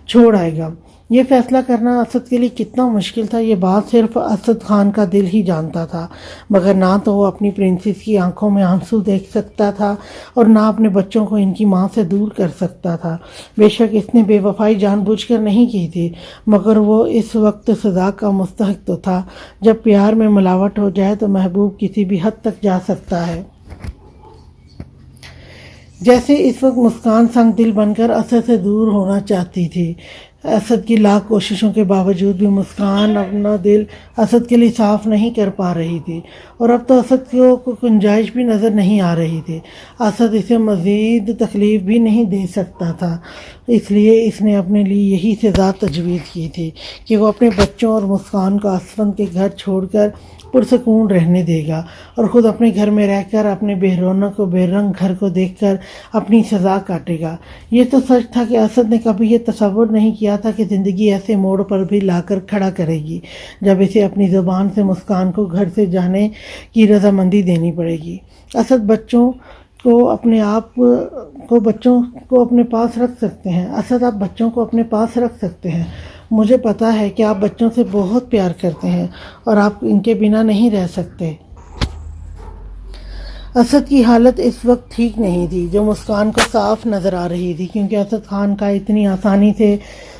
چھوڑ آئے گا۔ یہ فیصلہ کرنا اسد کے لیے کتنا مشکل تھا، یہ بات صرف اسد خان کا دل ہی جانتا تھا، مگر نہ تو وہ اپنی پرنسس کی آنکھوں میں آنسو دیکھ سکتا تھا اور نہ اپنے بچوں کو ان کی ماں سے دور کر سکتا تھا۔ بے شک اس نے بے وفائی جان بوجھ کر نہیں کی تھی، مگر وہ اس وقت سزا کا مستحق تو تھا۔ جب پیار میں ملاوٹ ہو جائے تو محبوب کسی بھی حد تک جا سکتا ہے۔ جیسے اس وقت مسکان سنگ دل بن کر اسد سے دور ہونا چاہتی تھی۔ اسد کی لاکھ کوششوں کے باوجود بھی مسکان اپنا دل اسد کے لیے صاف نہیں کر پا رہی تھی، اور اب تو اسد کو کوئی گنجائش بھی نظر نہیں آ رہی تھی۔ اسد اسے مزید تکلیف بھی نہیں دے سکتا تھا، اس لیے اس نے اپنے لیے یہی سزا تجویز کی تھی کہ وہ اپنے بچوں اور مسکان کو اسفند کے گھر چھوڑ کر پرسکون رہنے دے گا، اور خود اپنے گھر میں رہ کر اپنے بے رونق و بے رنگ گھر کو دیکھ کر اپنی سزا کاٹے گا۔ یہ تو سچ تھا کہ اسد نے کبھی یہ تصور نہیں کیا تھا کہ زندگی ایسے موڑ پر بھی لا کر کھڑا کرے گی جب اسے اپنی زبان سے مسکان کو گھر سے جانے کی رضامندی دینی پڑے گی۔ اسد بچوں کو اپنے پاس رکھ سکتے ہیں۔ اسد آپ بچوں کو اپنے پاس رکھ سکتے ہیں۔ مجھے پتا ہے کہ آپ بچوں سے بہت پیار کرتے ہیں اور آپ ان کے بنا نہیں رہ سکتے۔ اسد کی حالت اس وقت ٹھیک نہیں تھی، جو مسکان کو صاف نظر آ رہی تھی، کیونکہ اسد خان کا اتنی آسانی سے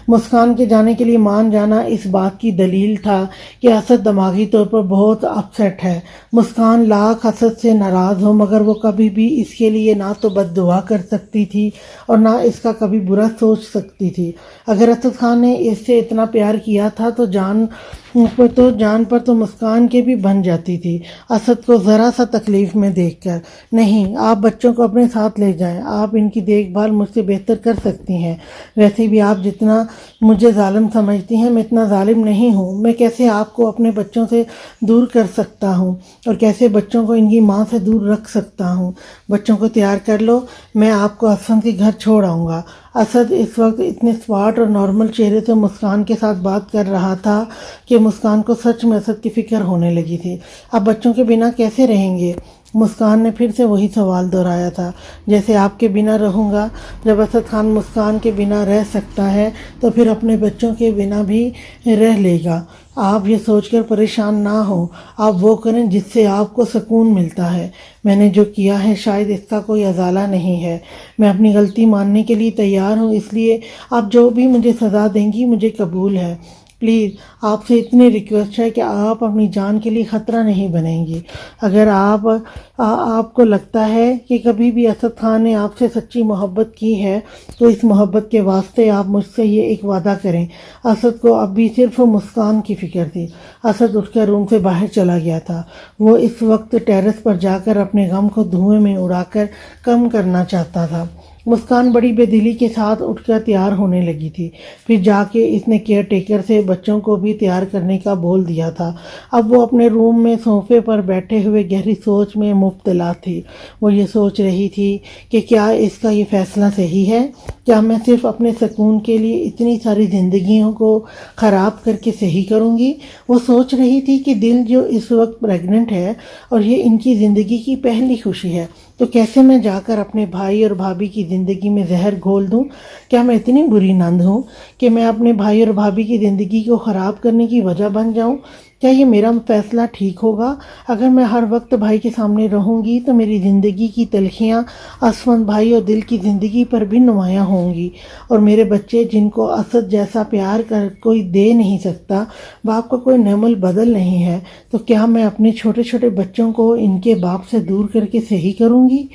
مسکان کے جانے کے لیے مان جانا اس بات کی دلیل تھا کہ اسد دماغی طور پر بہت اپسیٹ ہے۔ مسکان لاکھ اسد سے ناراض ہو، مگر وہ کبھی بھی اس کے لیے نہ تو بد دعا کر سکتی تھی اور نہ اس کا کبھی برا سوچ سکتی تھی۔ اگر اسد خان نے اس سے اتنا پیار کیا تھا تو جان تو جان پر تو مسکان کے بھی بن جاتی تھی اسد کو ذرا سا تکلیف میں دیکھ کر۔ نہیں، آپ بچوں کو اپنے ساتھ لے جائیں، آپ ان کی دیکھ بھال مجھ سے بہتر کر سکتی ہیں۔ ویسے بھی آپ جتنا مجھے ظالم سمجھتی ہیں، میں اتنا ظالم نہیں ہوں۔ میں کیسے آپ کو اپنے بچوں سے دور کر سکتا ہوں اور کیسے بچوں کو ان کی ماں سے دور رکھ سکتا ہوں؟ بچوں کو تیار کر لو، میں آپ کو اسد کے گھر چھوڑ آؤں گا۔ اسد اس وقت اتنے اسمارٹ اور نارمل چہرے سے مسکان کے ساتھ بات کر رہا تھا کہ مسکان کو سچ میں اسد کی فکر ہونے لگی تھی۔ اب بچوں کے بنا کیسے رہیں گے؟ مسکان نے پھر سے وہی سوال دہرایا تھا۔ جیسے آپ کے بنا رہوں گا۔ جب اسد خان مسکان کے بنا رہ سکتا ہے تو پھر اپنے بچوں کے بنا بھی رہ لے گا۔ آپ یہ سوچ کر پریشان نہ ہوں، آپ وہ کریں جس سے آپ کو سکون ملتا ہے۔ میں نے جو کیا ہے شاید اس کا کوئی ازالہ نہیں ہے۔ میں اپنی غلطی ماننے کے لیے تیار ہوں، اس لیے آپ جو بھی مجھے سزا دیں گی مجھے قبول ہے۔ پلیز آپ سے اتنی ریکویسٹ ہے کہ آپ اپنی جان کے لیے خطرہ نہیں بنیں گی۔ اگر آپ کو لگتا ہے کہ کبھی بھی اسد خان نے آپ سے سچی محبت کی ہے تو اس محبت کے واسطے آپ مجھ سے یہ ایک وعدہ کریں۔ اسد کو اب بھی صرف مسکان کی فکر تھی۔ اسد اٹھ کر روم سے باہر چلا گیا تھا۔ وہ اس وقت ٹیرس پر جا کر اپنے غم کو دھوئیں میں اڑا کر کم کرنا چاہتا تھا۔ مسکان بڑی بے دلی کے ساتھ اٹھ کر تیار ہونے لگی تھی۔ پھر جا کے اس نے کیئر ٹیکر سے بچوں کو بھی تیار کرنے کا بول دیا تھا۔ اب وہ اپنے روم میں صوفے پر بیٹھے ہوئے گہری سوچ میں مبتلا تھی۔ وہ یہ سوچ رہی تھی کہ کیا اس کا یہ فیصلہ صحیح ہے؟ کیا میں صرف اپنے سکون کے لیے اتنی ساری زندگیوں کو خراب کر کے صحیح کروں گی؟ وہ سوچ رہی تھی کہ دل جو اس وقت پریگننٹ ہے اور یہ ان کی زندگی کی پہلی خوشی ہے، تو کیسے میں جا کر اپنے بھائی اور بھابھی کی زندگی میں زہر گھول دوں؟ کیا میں اتنی بری نند ہوں کہ میں اپنے بھائی اور بھابھی کی زندگی کو خراب کرنے کی وجہ بن جاؤں؟ کیا یہ میرا فیصلہ ٹھیک ہوگا؟ اگر میں ہر وقت بھائی کے سامنے رہوں گی تو میری زندگی کی تلخیاں اسفند بھائی اور دل کی زندگی پر بھی نمایاں ہوں گی، اور میرے بچے جن کو اسد جیسا پیار کر کوئی دے نہیں سکتا، باپ کا کوئی نعم البدل نہیں ہے، تو کیا میں اپنے چھوٹے چھوٹے بچوں کو ان کے باپ سے دور کر کے صحیح کروں گی؟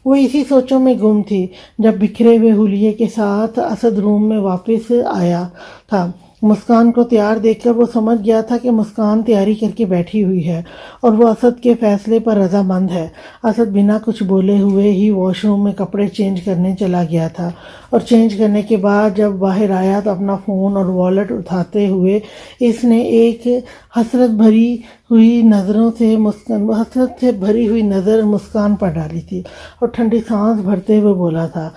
وہ اسی سوچوں میں گم تھی جب بکھرے ہوئے حلیے کے ساتھ اسد روم میں واپس آیا تھا۔ مسکان کو تیار دیکھ کر وہ سمجھ گیا تھا کہ مسکان تیاری کر کے بیٹھی ہوئی ہے اور وہ اسد کے فیصلے پر رضامند ہے۔ اسد بنا کچھ بولے ہوئے ہی واش روم میں کپڑے چینج کرنے چلا گیا تھا، اور چینج کرنے کے بعد جب باہر آیا تو اپنا فون اور والٹ اٹھاتے ہوئے اس نے ایک حسرت سے بھری ہوئی نظر مسکان پر ڈالی تھی اور ٹھنڈی سانس بھرتے ہوئے بولا تھا،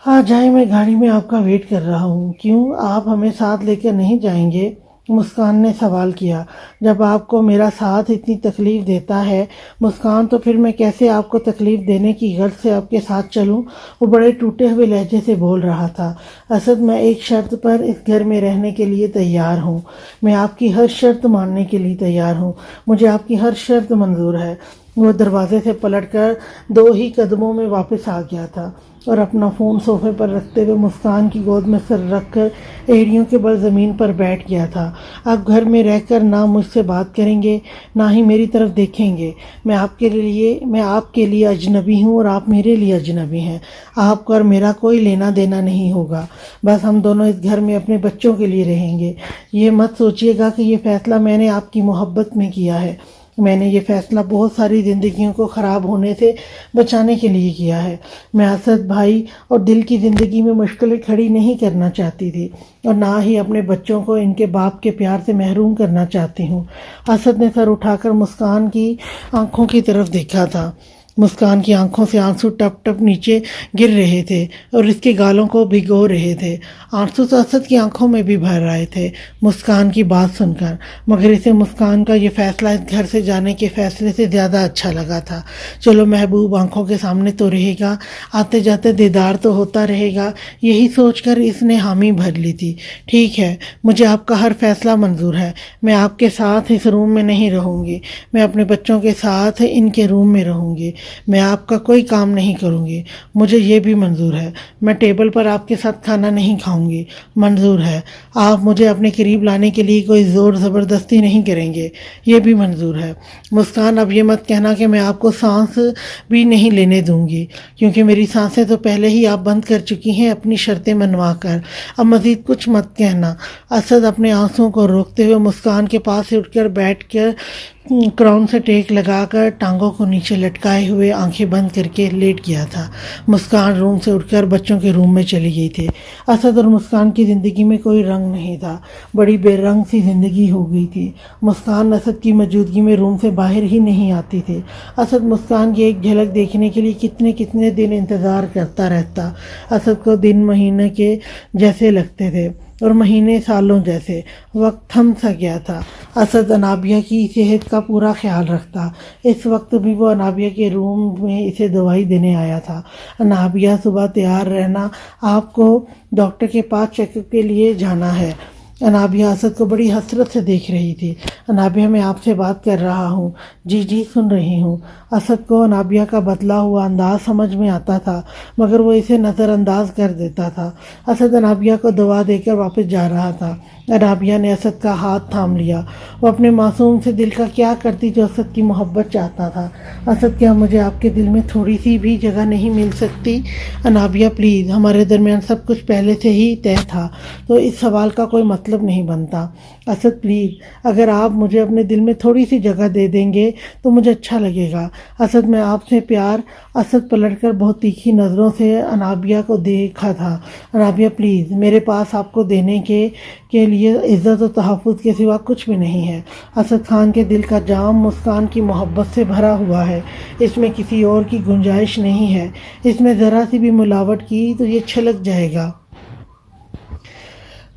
آ جائیں، میں گاڑی میں آپ کا ویٹ کر رہا ہوں۔ کیوں، آپ ہمیں ساتھ لے کر نہیں جائیں گے؟ مسکان نے سوال کیا۔ جب آپ کو میرا ساتھ اتنی تکلیف دیتا ہے مسکان، تو پھر میں کیسے آپ کو تکلیف دینے کی غرض سے آپ کے ساتھ چلوں؟ وہ بڑے ٹوٹے ہوئے لہجے سے بول رہا تھا۔ اسد، میں ایک شرط پر اس گھر میں رہنے کے لیے تیار ہوں۔ میں آپ کی ہر شرط ماننے کے لیے تیار ہوں۔ مجھے آپ کی ہر شرط منظور ہے۔ وہ دروازے سے پلٹ کر 2 ہی قدموں میں واپس آ گیا تھا اور اپنا فون صوفے پر رکھتے ہوئے مسکان کی گود میں سر رکھ کر ایڑیوں کے بل زمین پر بیٹھ گیا تھا۔ آپ گھر میں رہ کر نہ مجھ سے بات کریں گے، نہ ہی میری طرف دیکھیں گے۔ میں آپ کے لیے اجنبی ہوں اور آپ میرے لیے اجنبی ہیں۔ آپ کا اور میرا کوئی لینا دینا نہیں ہوگا۔ بس ہم دونوں اس گھر میں اپنے بچوں کے لیے رہیں گے۔ یہ مت سوچیے گا کہ یہ فیصلہ میں نے آپ کی محبت میں کیا ہے۔ میں نے یہ فیصلہ بہت ساری زندگیوں کو خراب ہونے سے بچانے کے لیے کیا ہے۔ میں اسد بھائی اور دل کی زندگی میں مشکلیں کھڑی نہیں کرنا چاہتی تھی، اور نہ ہی اپنے بچوں کو ان کے باپ کے پیار سے محروم کرنا چاہتی ہوں۔ اسد نے سر اٹھا کر مسکان کی آنکھوں کی طرف دیکھا تھا۔ مسکان کی آنکھوں سے آنسو ٹپ ٹپ نیچے گر رہے تھے اور اس کے گالوں کو بھگو رہے تھے۔ آنسو تو اسد کی آنکھوں میں بھی بھر رہے تھے مسکان کی بات سن کر، مگر اسے مسکان کا یہ فیصلہ اس گھر سے جانے کے فیصلے سے زیادہ اچھا لگا تھا۔ چلو محبوب آنکھوں کے سامنے تو رہے گا، آتے جاتے دیدار تو ہوتا رہے گا، یہی سوچ کر اس نے حامی بھر لی تھی۔ ٹھیک ہے، مجھے آپ کا ہر فیصلہ منظور ہے۔ میں آپ کے ساتھ اس روم میں نہیں رہوں گی، میں اپنے بچوں کے ساتھ ان کے روم میں رہوں گی۔ میں آپ کا کوئی کام نہیں کروں گی، مجھے یہ بھی منظور ہے۔ میں ٹیبل پر آپ کے ساتھ کھانا نہیں کھاؤں گی، منظور ہے۔ آپ مجھے اپنے قریب لانے کے لیے کوئی زور زبردستی نہیں کریں گے، یہ بھی منظور ہے۔ مسکان، اب یہ مت کہنا کہ میں آپ کو سانس بھی نہیں لینے دوں گی، کیونکہ میری سانسیں تو پہلے ہی آپ بند کر چکی ہیں اپنی شرطیں منوا کر۔ اب مزید کچھ مت کہنا۔ اسد اپنے آنسوؤں کو روکتے ہوئے مسکان کے پاس سے اٹھ کر بیٹھ کر کراؤن سے ٹیک لگا کر ٹانگوں کو نیچے لٹکائے ہوئے آنکھیں بند کر کے لیٹ گیا تھا۔ مسکان روم سے اٹھ کر بچوں کے روم میں چلی گئی تھی۔ اسد اور مسکان کی زندگی میں کوئی رنگ نہیں تھا، بڑی بے رنگ سی زندگی ہو گئی تھی۔ مسکان اسد کی موجودگی میں روم سے باہر ہی نہیں آتی تھی۔ اسد مسکان کی ایک جھلک دیکھنے کے لیے کتنے کتنے دن انتظار کرتا رہتا۔ اسد کو دن مہینے کے جیسے لگتے تھے اور مہینے سالوں جیسے۔ وقت تھم سا گیا تھا۔ اسد انابیہ کی صحت کا پورا خیال رکھتا۔ اس وقت بھی وہ انابیہ کے روم میں اسے دوائی دینے آیا تھا۔ انابیہ، صبح تیار رہنا، آپ کو ڈاکٹر کے پاس چیک اپ کے لیے جانا ہے۔ انابیہ اسد کو بڑی حسرت سے دیکھ رہی تھی۔ انابیہ، میں آپ سے بات کر رہا ہوں۔ جی جی، سن رہی ہوں۔ اسد کو انابیہ کا بدلا ہوا انداز سمجھ میں آتا تھا، مگر وہ اسے نظر انداز کر دیتا تھا۔ اسد انابیہ کو دوا دے کر واپس جا رہا تھا۔ انابیہ نے اسد کا ہاتھ تھام لیا۔ وہ اپنے معصوم سے دل کا کیا کرتی جو اسد کی محبت چاہتا تھا۔ اسد، کیا مجھے آپ کے دل میں تھوڑی سی بھی جگہ نہیں مل سکتی؟ انابیہ پلیز، ہمارے درمیان سب کچھ پہلے سے ہی طے تھا، تو اس سوال کا کوئی مطلب نہیں بنتا۔ اسد پلیز، اگر آپ مجھے اپنے دل میں تھوڑی سی جگہ دے دیں گے تو مجھے اچھا لگے گا۔ اسد، میں آپ سے پیار۔ اسد پلٹ کر بہت تیکھی نظروں سے انابیہ کو دیکھا تھا۔ انابیہ پلیز، میرے پاس آپ کو دینے کے لیے عزت و تحفظ کے سوا کچھ بھی نہیں ہے۔ اسد خان کے دل کا جام مسکان کی محبت سے بھرا ہوا ہے، اس میں کسی اور کی گنجائش نہیں ہے۔ اس میں ذرا سی بھی ملاوٹ کی تو یہ چھلک جائے گا۔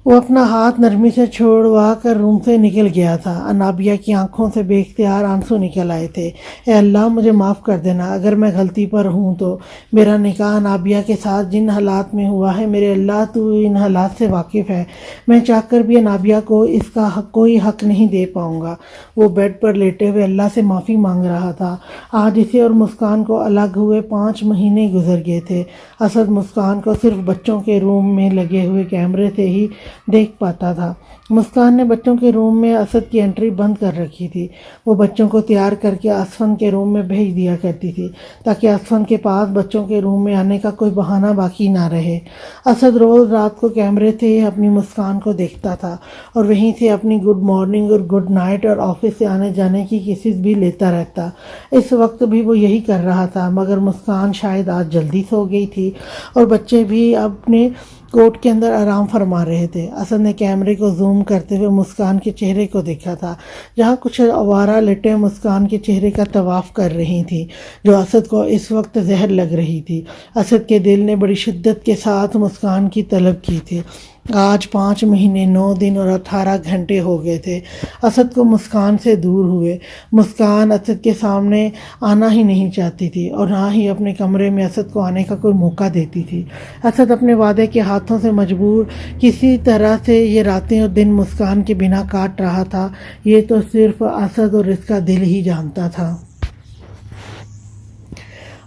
وہ اپنا ہاتھ نرمی سے چھوڑوا کر روم سے نکل گیا تھا۔ انابیہ کی آنکھوں سے بے اختیار آنسو نکل آئے تھے۔ اے اللہ، مجھے معاف کر دینا اگر میں غلطی پر ہوں تو۔ میرا نکاح انابیہ کے ساتھ جن حالات میں ہوا ہے، میرے اللہ تو ان حالات سے واقف ہے، میں چاہ کر بھی انابیہ کو اس کا کوئی حق نہیں دے پاؤں گا۔ وہ بیڈ پر لیٹے ہوئے اللہ سے معافی مانگ رہا تھا۔ آج اسے اور مسکان کو الگ ہوئے 5 مہینے گزر گئے تھے۔ اسد مسکان کو صرف بچوں کے روم میں لگے ہوئے کیمرے سے ہی دیکھ پاتا تھا۔ مسکان نے بچوں کے روم میں اسد کی انٹری بند کر رکھی تھی۔ وہ بچوں کو تیار کر کے اسفن کے روم میں بھیج دیا کرتی تھی تاکہ اسفن کے پاس بچوں کے روم میں آنے کا کوئی بہانہ باقی نہ رہے۔ اسد روز رات کو کیمرے سے اپنی مسکان کو دیکھتا تھا اور وہیں سے اپنی گڈ مارننگ اور گڈ نائٹ اور آفس سے آنے جانے کی کیسز بھی لیتا رہتا۔ اس وقت بھی وہ یہی کر رہا تھا، مگر مسکان شاید آج جلدی سو گئی تھی اور بچے بھی اپنے کوٹ کے اندر آرام فرما رہے تھے۔ اسد نے کیمرے کو زوم کرتے ہوئے مسکان کے چہرے کو دیکھا تھا، جہاں کچھ آوارہ لٹیں مسکان کے چہرے کا طواف کر رہی تھیں، جو اسد کو اس وقت زہر لگ رہی تھی۔ اسد کے دل نے بڑی شدت کے ساتھ مسکان کی طلب کی تھی۔ آج 5 مہینے 9 دن اور 18 گھنٹے ہو گئے تھے اسد کو مسکان سے دور ہوئے۔ مسکان اسد کے سامنے آنا ہی نہیں چاہتی تھی اور نہ ہی اپنے کمرے میں اسد کو آنے کا کوئی موقع دیتی تھی۔ اسد اپنے وعدے کے ہاتھوں سے مجبور کسی طرح سے یہ راتیں اور دن مسکان کے بنا کاٹ رہا تھا، یہ تو صرف اسد اور اس کا دل ہی جانتا تھا۔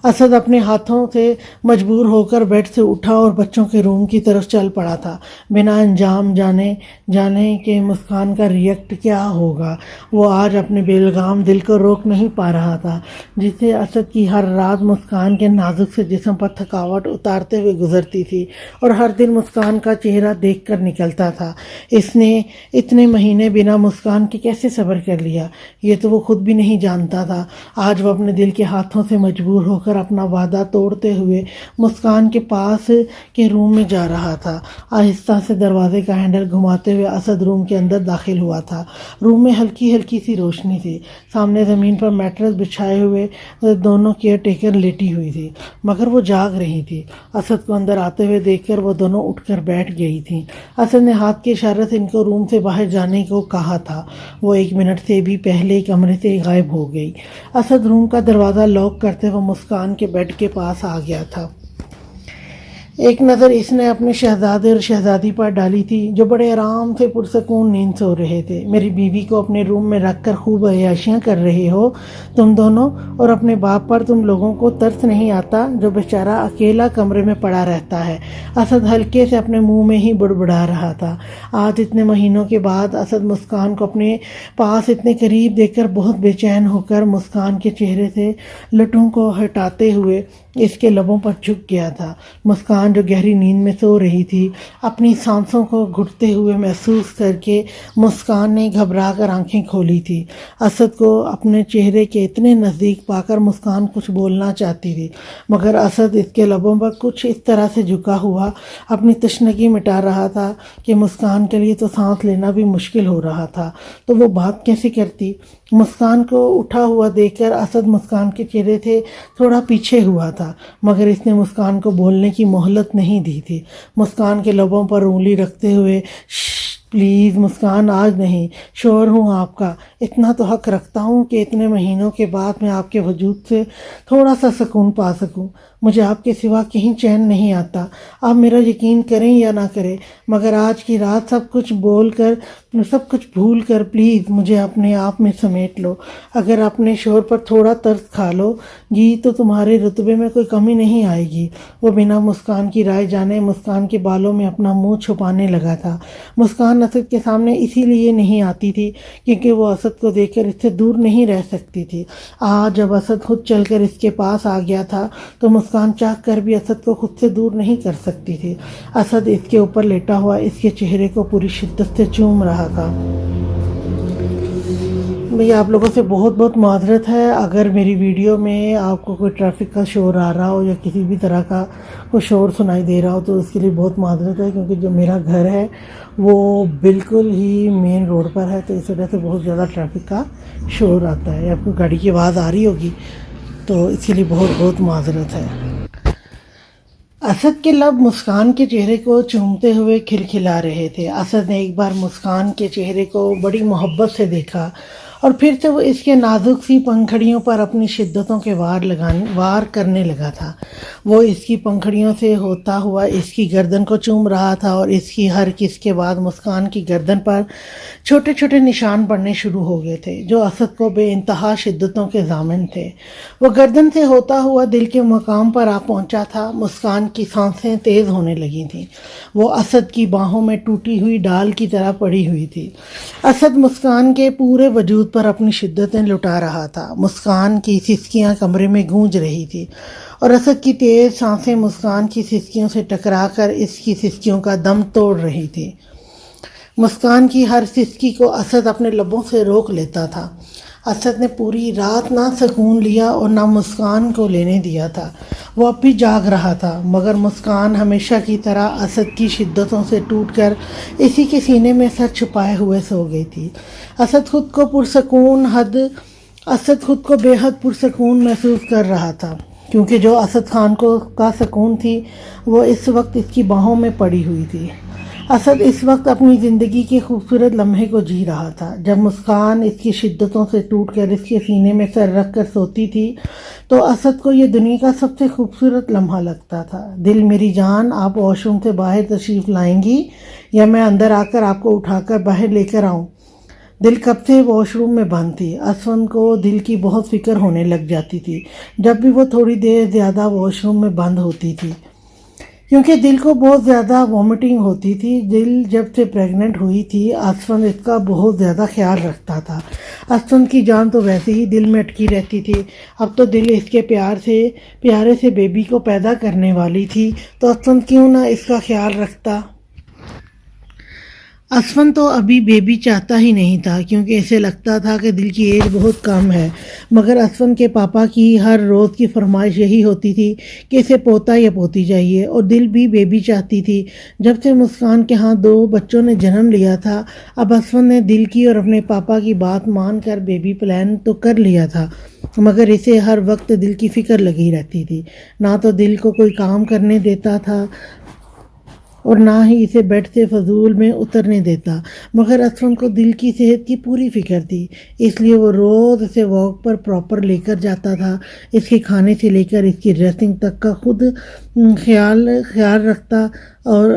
اسد اپنے ہاتھوں سے مجبور ہو کر بیڈ سے اٹھا اور بچوں کے روم کی طرف چل پڑا تھا، بنا انجام جانے کہ مسکان کا ریئیکٹ کیا ہوگا۔ وہ آج اپنے بیلگام دل کو روک نہیں پا رہا تھا، جسے اسد کی ہر رات مسکان کے نازک سے جسم پر تھکاوٹ اتارتے ہوئے گزرتی تھی اور ہر دن مسکان کا چہرہ دیکھ کر نکلتا تھا۔ اس نے اتنے مہینے بنا مسکان کے کیسے صبر کر لیا، یہ تو وہ خود بھی نہیں جانتا تھا۔ آج وہ اپنے دل کے ہاتھوں سے مجبور ہو کر اپنا وعدہ توڑتے ہوئے مسکان کے پاس کے روم میں جا رہا تھا۔ آہستہ سے دروازے کا ہینڈل گھماتے ہوئے اسد روم کے اندر داخل ہوا تھا۔ روم میں ہلکی ہلکی سی روشنی تھی۔ سامنے زمین پر میٹرس بچھائے ہوئے دونوں کیئر ٹیکر لیٹی ہوئی تھی، مگر وہ جاگ رہی تھی۔ اسد کو اندر آتے ہوئے دیکھ کر وہ دونوں اٹھ کر بیٹھ گئی تھیں۔ اسد نے ہاتھ کے اشارے سے ان کو روم سے باہر جانے کو کہا تھا۔ وہ 1 منٹ سے بھی پہلے کمرے سے غائب ہو گئی۔ اسد روم کا دروازہ لاک کرتے ہوئے مسکان کے بیڈ کے پاس آ گیا تھا۔ ایک نظر اس نے اپنے شہزادے اور شہزادی پر ڈالی تھی جو بڑے آرام سے پرسکون نیند سو رہے تھے۔ میری بیوی کو اپنے روم میں رکھ کر خوب عیاشیاں کر رہے ہو تم دونوں، اور اپنے باپ پر تم لوگوں کو ترس نہیں آتا جو بیچارہ اکیلا کمرے میں پڑا رہتا ہے۔ اسد ہلکے سے اپنے منہ میں ہی بڑبڑا رہا تھا۔ آج اتنے مہینوں کے بعد اسد مسکان کو اپنے پاس اتنے قریب دیکھ کر بہت بے چین ہو کر مسکان کے چہرے سے لٹوں کو ہٹاتے ہوئے اس کے لبوں پر جھک گیا تھا۔ مسکان جو گہری نیند میں سو رہی تھی اپنی سانسوں کو گھٹتے ہوئے محسوس کر کے مسکان نے گھبرا کر آنکھیں کھولی تھی۔ اسد کو اپنے چہرے کے اتنے نزدیک پا کر مسکان کچھ بولنا چاہتی تھی، مگر اسد اس کے لبوں پر کچھ اس طرح سے جھکا ہوا اپنی تشنگی مٹا رہا تھا کہ مسکان کے لیے تو سانس لینا بھی مشکل ہو رہا تھا، تو وہ بات کیسے کرتی؟ مسکان کو اٹھا ہوا دیکھ کر اسد مسکان کے چہرے سے تھوڑا پیچھے ہوا تھا، مگر اس نے مسکان کو بولنے کی مہلت نہیں دی تھی۔ مسکان کے لبوں پر انگلی رکھتے ہوئے پلیز مسکان، آج نہیں، شوہر ہوں آپ کا، اتنا تو حق رکھتا ہوں کہ اتنے مہینوں کے بعد میں آپ کے وجود سے تھوڑا سا سکون پا سکوں۔ مجھے آپ کے سوا کہیں چین نہیں آتا، آپ میرا یقین کریں یا نہ کریں، مگر آج کی رات سب کچھ بھول کر پلیز مجھے اپنے آپ میں سمیٹ لو۔ اگر اپنے شوہر پر تھوڑا ترس کھا لو گی تو تمہارے رتبے میں کوئی کمی نہیں آئے گی۔ وہ بنا مسکان کی رائے جانے مسکان کے بالوں میں اپنا منہ چھپانے لگا تھا۔ مسکان اسد کے سامنے اسی لیے نہیں آتی تھی کیونکہ وہ اسد کو دیکھ کر اس سے دور نہیں رہ سکتی تھی۔ آج جب اسد خود چل کر اس کے پاس آ گیا تھا تو مسکان چاہ کر بھی اسد کو خود سے دور نہیں کر سکتی تھی۔ اسد اس کے اوپر لیٹا ہوا اس کے چہرے کو پوری شدت سے چوم رہا تھا۔ بھئی آپ لوگوں سے بہت بہت معذرت ہے اگر میری ویڈیو میں آپ کو کوئی ٹریفک کا شور آ رہا ہو یا کسی بھی طرح کا کوئی شور سنائی دے رہا ہو، تو اس کے لیے بہت معذرت ہے، کیونکہ جو میرا گھر ہے وہ بالکل ہی مین روڈ پر ہے، تو اس وجہ سے بہت زیادہ ٹریفک کا شور آتا ہے۔ آپ کو گاڑی کی آواز آ رہی ہوگی تو اس کے لیے بہت بہت معذرت ہے۔ اسد کے لب مسکان کے چہرے کو چومتے ہوئے کھلکھلا رہے تھے۔ اسد نے ایک بار مسکان کے چہرے کو بڑی محبت سے دیکھا اور پھر سے وہ اس کے نازک سی پنکھڑیوں پر اپنی شدتوں کے وار کرنے لگا تھا۔ وہ اس کی پنکھڑیوں سے ہوتا ہوا اس کی گردن کو چوم رہا تھا اور اس کی ہر کس کے بعد مسکان کی گردن پر چھوٹے چھوٹے نشان پڑنے شروع ہو گئے تھے جو اسد کو بے انتہا شدتوں کے ضامن تھے۔ وہ گردن سے ہوتا ہوا دل کے مقام پر آ پہنچا تھا۔ مسکان کی سانسیں تیز ہونے لگی تھیں۔ وہ اسد کی باہوں میں ٹوٹی ہوئی ڈال کی طرح پڑی ہوئی تھی۔ اسد مسکان کے پورے وجود پر اپنی شدتیں لٹا رہا تھا۔ مسکان کی سسکیاں کمرے میں گونج رہی تھی اور اسد کی تیز سانسیں مسکان کی سسکیوں سے ٹکرا کر اس کی سسکیوں کا دم توڑ رہی تھی۔ مسکان کی ہر سسکی کو اسد اپنے لبوں سے روک لیتا تھا۔ اسد نے پوری رات نہ سکون لیا اور نہ مسکان کو لینے دیا تھا۔ وہ اب بھی جاگ رہا تھا، مگر مسکان ہمیشہ کی طرح اسد کی شدتوں سے ٹوٹ کر اسی کے سینے میں سر چھپائے ہوئے سو گئی تھی۔ اسد خود کو بے حد پرسکون محسوس کر رہا تھا، کیونکہ جو اسد خان کا سکون تھی وہ اس وقت اس کی باہوں میں پڑی ہوئی تھی۔ اسد اس وقت اپنی زندگی کے خوبصورت لمحے کو جی رہا تھا۔ جب مسکان اس کی شدتوں سے ٹوٹ کر اس کے سینے میں سر رکھ کر سوتی تھی تو اسد کو یہ دنیا کا سب سے خوبصورت لمحہ لگتا تھا۔ دل میری جان، آپ واش روم سے باہر تشریف لائیں گی یا میں اندر آ کر آپ کو اٹھا کر باہر لے کر آؤں؟ دل کب سے واش روم میں بند تھی۔ اسد کو دل کی بہت فکر ہونے لگ جاتی تھی جب بھی وہ تھوڑی دیر زیادہ واش روم میں بند ہوتی تھی، کیونکہ دل کو بہت زیادہ وامٹنگ ہوتی تھی۔ دل جب سے پریگننٹ ہوئی تھی اسد اس کا بہت زیادہ خیال رکھتا تھا۔ اسد کی جان تو ویسے ہی دل میں اٹکی رہتی تھی، اب تو دل اس کے پیارے سے بیبی کو پیدا کرنے والی تھی، تو اسد کیوں نہ اس کا خیال رکھتا۔ اسد تو ابھی بیبی چاہتا ہی نہیں تھا کیونکہ اسے لگتا تھا کہ دل کی ایج بہت کم ہے، مگر اسد کے پاپا کی ہر روز کی فرمائش یہی ہوتی تھی کہ اسے پوتا یا پوتی چاہیے، اور دل بھی بیبی چاہتی تھی۔ جب سے مسکان کے ہاں 2 بچوں نے جنم لیا تھا، اب اسد نے دل کی اور اپنے پاپا کی بات مان کر بیبی پلان تو کر لیا تھا، مگر اسے ہر وقت دل کی فکر لگی رہتی تھی۔ نہ تو دل کو کوئی کام کرنے دیتا تھا اور نہ ہی اسے بیڈ سے فضول میں اترنے دیتا، مگر اسفند کو دل کی صحت کی پوری فکر تھی، اس لیے وہ روز اسے واک پر پراپر لے کر جاتا تھا، اس کے کھانے سے لے کر اس کی ڈریسنگ تک کا خود خیال رکھتا، اور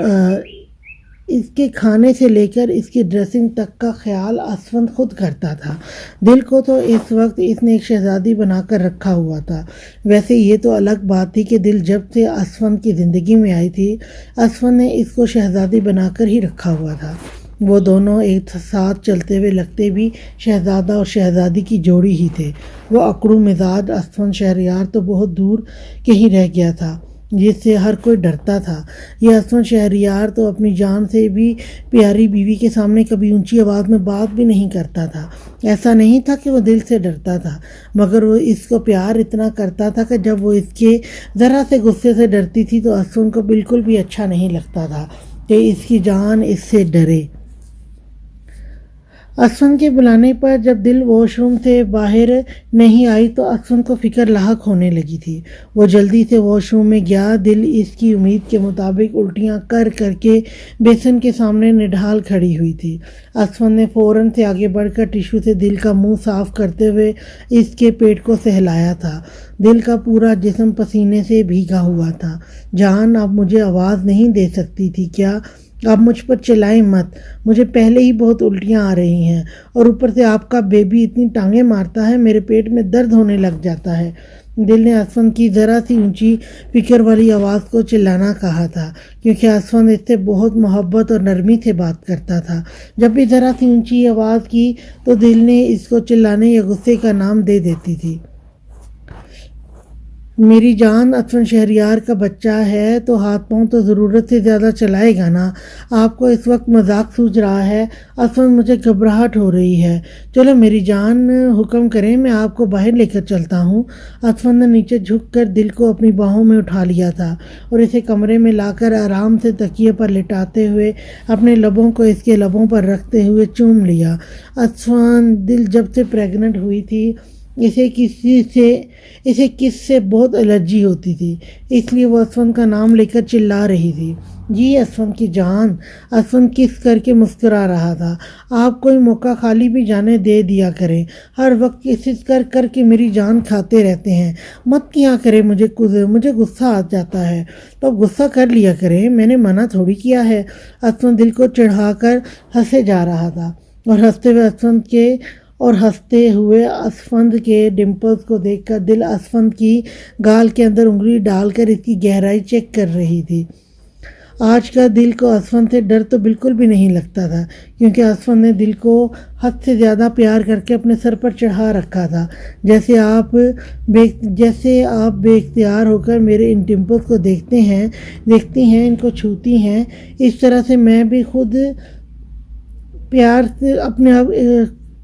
اس کے کھانے سے لے کر اس کی ڈریسنگ تک کا خیال اسفند خود کرتا تھا۔ دل کو تو اس وقت اس نے ایک شہزادی بنا کر رکھا ہوا تھا۔ ویسے یہ تو الگ بات تھی کہ دل جب سے اسفند کی زندگی میں آئی تھی، اسفند نے اس کو شہزادی بنا کر ہی رکھا ہوا تھا۔ وہ دونوں ایک ساتھ چلتے ہوئے لگتے بھی شہزادہ اور شہزادی کی جوڑی ہی تھے۔ وہ اکڑو مزاج اسفند شہریار تو بہت دور کہیں رہ گیا تھا، جس سے ہر کوئی ڈرتا تھا۔ یہ اسفند شہریار تو اپنی جان سے بھی پیاری بیوی کے سامنے کبھی اونچی آواز میں بات بھی نہیں کرتا تھا۔ ایسا نہیں تھا کہ وہ دل سے ڈرتا تھا، مگر وہ اس کو پیار اتنا کرتا تھا کہ جب وہ اس کے ذرا سے غصے سے ڈرتی تھی تو اسفند کو بالکل بھی اچھا نہیں لگتا تھا کہ اس کی جان اس سے ڈرے۔ اسفند کے بلانے پر جب دل واش روم سے باہر نہیں آئی تو اسفند کو فکر لاحق ہونے لگی تھی۔ وہ جلدی سے واش روم میں گیا۔ دل اس کی امید کے مطابق الٹیاں کر کر کے بیسن کے سامنے نڈھال کھڑی ہوئی تھی۔ اسفند نے فوراً سے آگے بڑھ کر ٹیشو سے دل کا منہ صاف کرتے ہوئے اس کے پیٹ کو سہلایا تھا۔ دل کا پورا جسم پسینے سے بھیگا ہوا تھا۔ جان، آپ مجھے آواز نہیں دے سکتی تھی کیا؟ آپ مجھ پر چلائیں مت، مجھے پہلے ہی بہت الٹیاں آ رہی ہیں، اور اوپر سے آپ کا بیبی اتنی ٹانگیں مارتا ہے، میرے پیٹ میں درد ہونے لگ جاتا ہے۔ دل نے اسفند کی ذرا سی اونچی فکر والی آواز کو چلانا کہا تھا، کیونکہ اسفند اس سے بہت محبت اور نرمی سے بات کرتا تھا۔ جب بھی ذرا سی اونچی آواز کی تو دل نے اس کو چلانے یا غصے کا نام دے دیتی تھی۔ میری جان، اسفند شہریار کا بچہ ہے تو ہاتھ پاؤں تو ضرورت سے زیادہ چلائے گا نا۔ آپ کو اس وقت مذاق سوچ رہا ہے؟ اسفند، مجھے گھبراہٹ ہو رہی ہے۔ چلو میری جان، حکم کریں، میں آپ کو باہر لے کر چلتا ہوں۔ اسفند نے نیچے جھک کر دل کو اپنی باہوں میں اٹھا لیا تھا اور اسے کمرے میں لا کر آرام سے تکیے پر لٹاتے ہوئے اپنے لبوں کو اس کے لبوں پر رکھتے ہوئے چوم لیا۔ اسفند، دل جب سے پریگننٹ ہوئی تھی اسے کس سے بہت الرجی ہوتی تھی، اس لیے وہ اسفند کا نام لے کر چلا رہی تھی۔ جی اسفند کی جان، اسفند کس کر کے مسکرا رہا تھا۔ آپ کوئی موقع خالی بھی جانے دے دیا کریں، ہر وقت کس کر کے میری جان کھاتے رہتے ہیں۔ مت کیا کریں، مجھے غصہ آ جاتا ہے، تو غصہ کر لیا کریں، میں نے منع تھوڑی کیا ہے۔ اسفند دل کو چڑھا کر ہنسے جا رہا تھا، اور ہنستے ہوئے اسفند کے ڈمپلز کو دیکھ کر دل اسفند کی گال کے اندر انگلی ڈال کر اس کی گہرائی چیک کر رہی تھی۔ آج کا دل کو اسفند سے ڈر تو بالکل بھی نہیں لگتا تھا، کیونکہ اسفند نے دل کو حد سے زیادہ پیار کر کے اپنے سر پر چڑھا رکھا تھا۔ جیسے آپ بے اختیار ہو کر میرے ان ڈمپلز کو دیکھتی ہیں، ان کو چھوتی ہیں، اس طرح سے میں بھی خود پیار سے اپنے آپ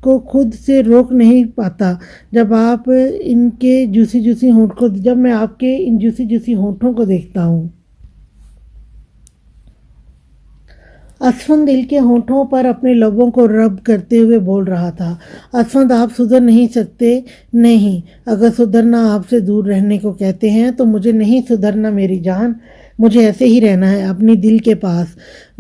کو خود سے روک نہیں پاتا جب میں آپ کے ان جوسی جوسی ہونٹوں کو دیکھتا ہوں۔ اسفند دل کے ہونٹوں پر اپنے لبوں کو رب کرتے ہوئے بول رہا تھا۔ اسفند، آپ سدھر نہیں سکتے؟ نہیں، اگر سدھرنا آپ سے دور رہنے کو کہتے ہیں تو مجھے نہیں سدھرنا میری جان، مجھے ایسے ہی رہنا ہے اپنی دل کے پاس۔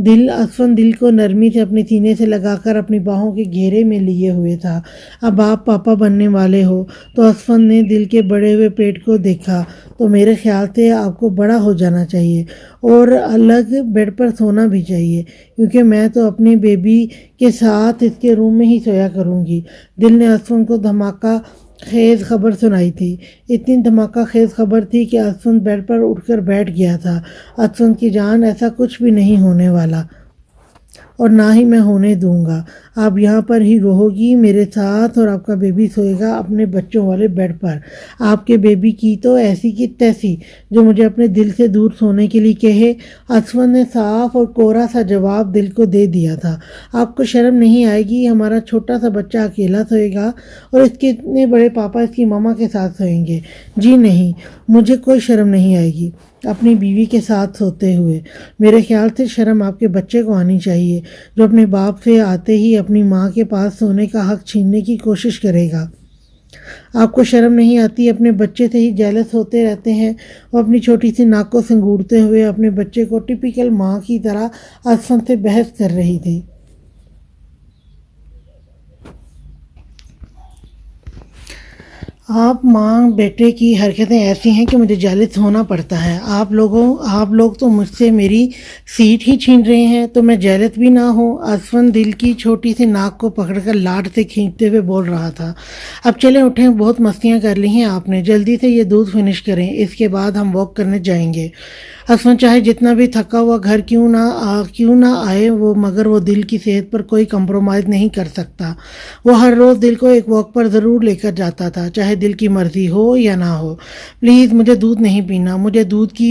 اسفند دل کو نرمی سے اپنے سینے سے لگا کر اپنی باہوں کے گھیرے میں لیے ہوئے تھا۔ اب آپ پاپا بننے والے ہو تو اسفند نے دل کے بڑے ہوئے پیٹ کو دیکھا تو میرے خیال سے آپ کو بڑا ہو جانا چاہیے اور الگ بیڈ پر سونا بھی چاہیے، کیونکہ میں تو اپنے بیبی کے ساتھ اس کے روم میں ہی سویا کروں گی۔ دل نے اسفند کو دھماکہ خیز خبر سنائی تھی۔ اتنی دھماکہ خیز خبر تھی کہ اسفند بیڈ پر اٹھ کر بیٹھ گیا تھا۔ اسفند کی جان، ایسا کچھ بھی نہیں ہونے والا اور نہ ہی میں ہونے دوں گا۔ آپ یہاں پر ہی رہو گی میرے ساتھ اور آپ کا بیبی سوئے گا اپنے بچوں والے بیڈ پر۔ آپ کے بیبی کی تو ایسی کی تیسی جو مجھے اپنے دل سے دور سونے کے لیے کہے۔ اسفند نے صاف اور کوڑا سا جواب دل کو دے دیا تھا۔ آپ کو شرم نہیں آئے گی؟ ہمارا چھوٹا سا بچہ اکیلا سوئے گا اور اس کے اتنے بڑے پاپا اس کی ماما کے ساتھ سوئیں گے؟ جی نہیں، مجھے کوئی شرم نہیں آئے گی اپنی بیوی کے ساتھ سوتے ہوئے۔ میرے خیال سے شرم آپ کے بچے کو آنی چاہیے جو اپنے باپ سے آتے ہی اپنی ماں کے پاس سونے کا حق چھیننے کی کوشش کرے گا۔ آپ کو شرم نہیں آتی؟ اپنے بچے سے ہی جیلس ہوتے رہتے ہیں۔ وہ اپنی چھوٹی سی ناک کو سنگھوڑتے ہوئے اپنے بچے کو ٹپیکل ماں کی طرح اسفند سے بحث کر رہی تھی۔ آپ ماں بیٹے کی حرکتیں ایسی ہیں کہ مجھے جالس ہونا پڑتا ہے۔ آپ لوگ تو مجھ سے میری سیٹ ہی چھین رہے ہیں تو میں جالس بھی نہ ہوں؟ اسفند دل کی چھوٹی سی ناک کو پکڑ کر لاڈ سے کھینچتے ہوئے بول رہا تھا۔ اب چلیں اٹھیں، بہت مستیاں کر لی ہیں آپ نے، جلدی سے یہ دودھ فنش کریں، اس کے بعد ہم واک کرنے جائیں گے۔ اسفند چاہے جتنا بھی تھکا ہوا گھر کیوں نہ آئے مگر وہ دل کی صحت پر کوئی کمپرومائز نہیں کر سکتا۔ وہ ہر روز دل کو ایک واک پر ضرور لے کر جاتا تھا، چاہے دل کی مرضی ہو یا نہ ہو۔ پلیز مجھے دودھ نہیں پینا، مجھے دودھ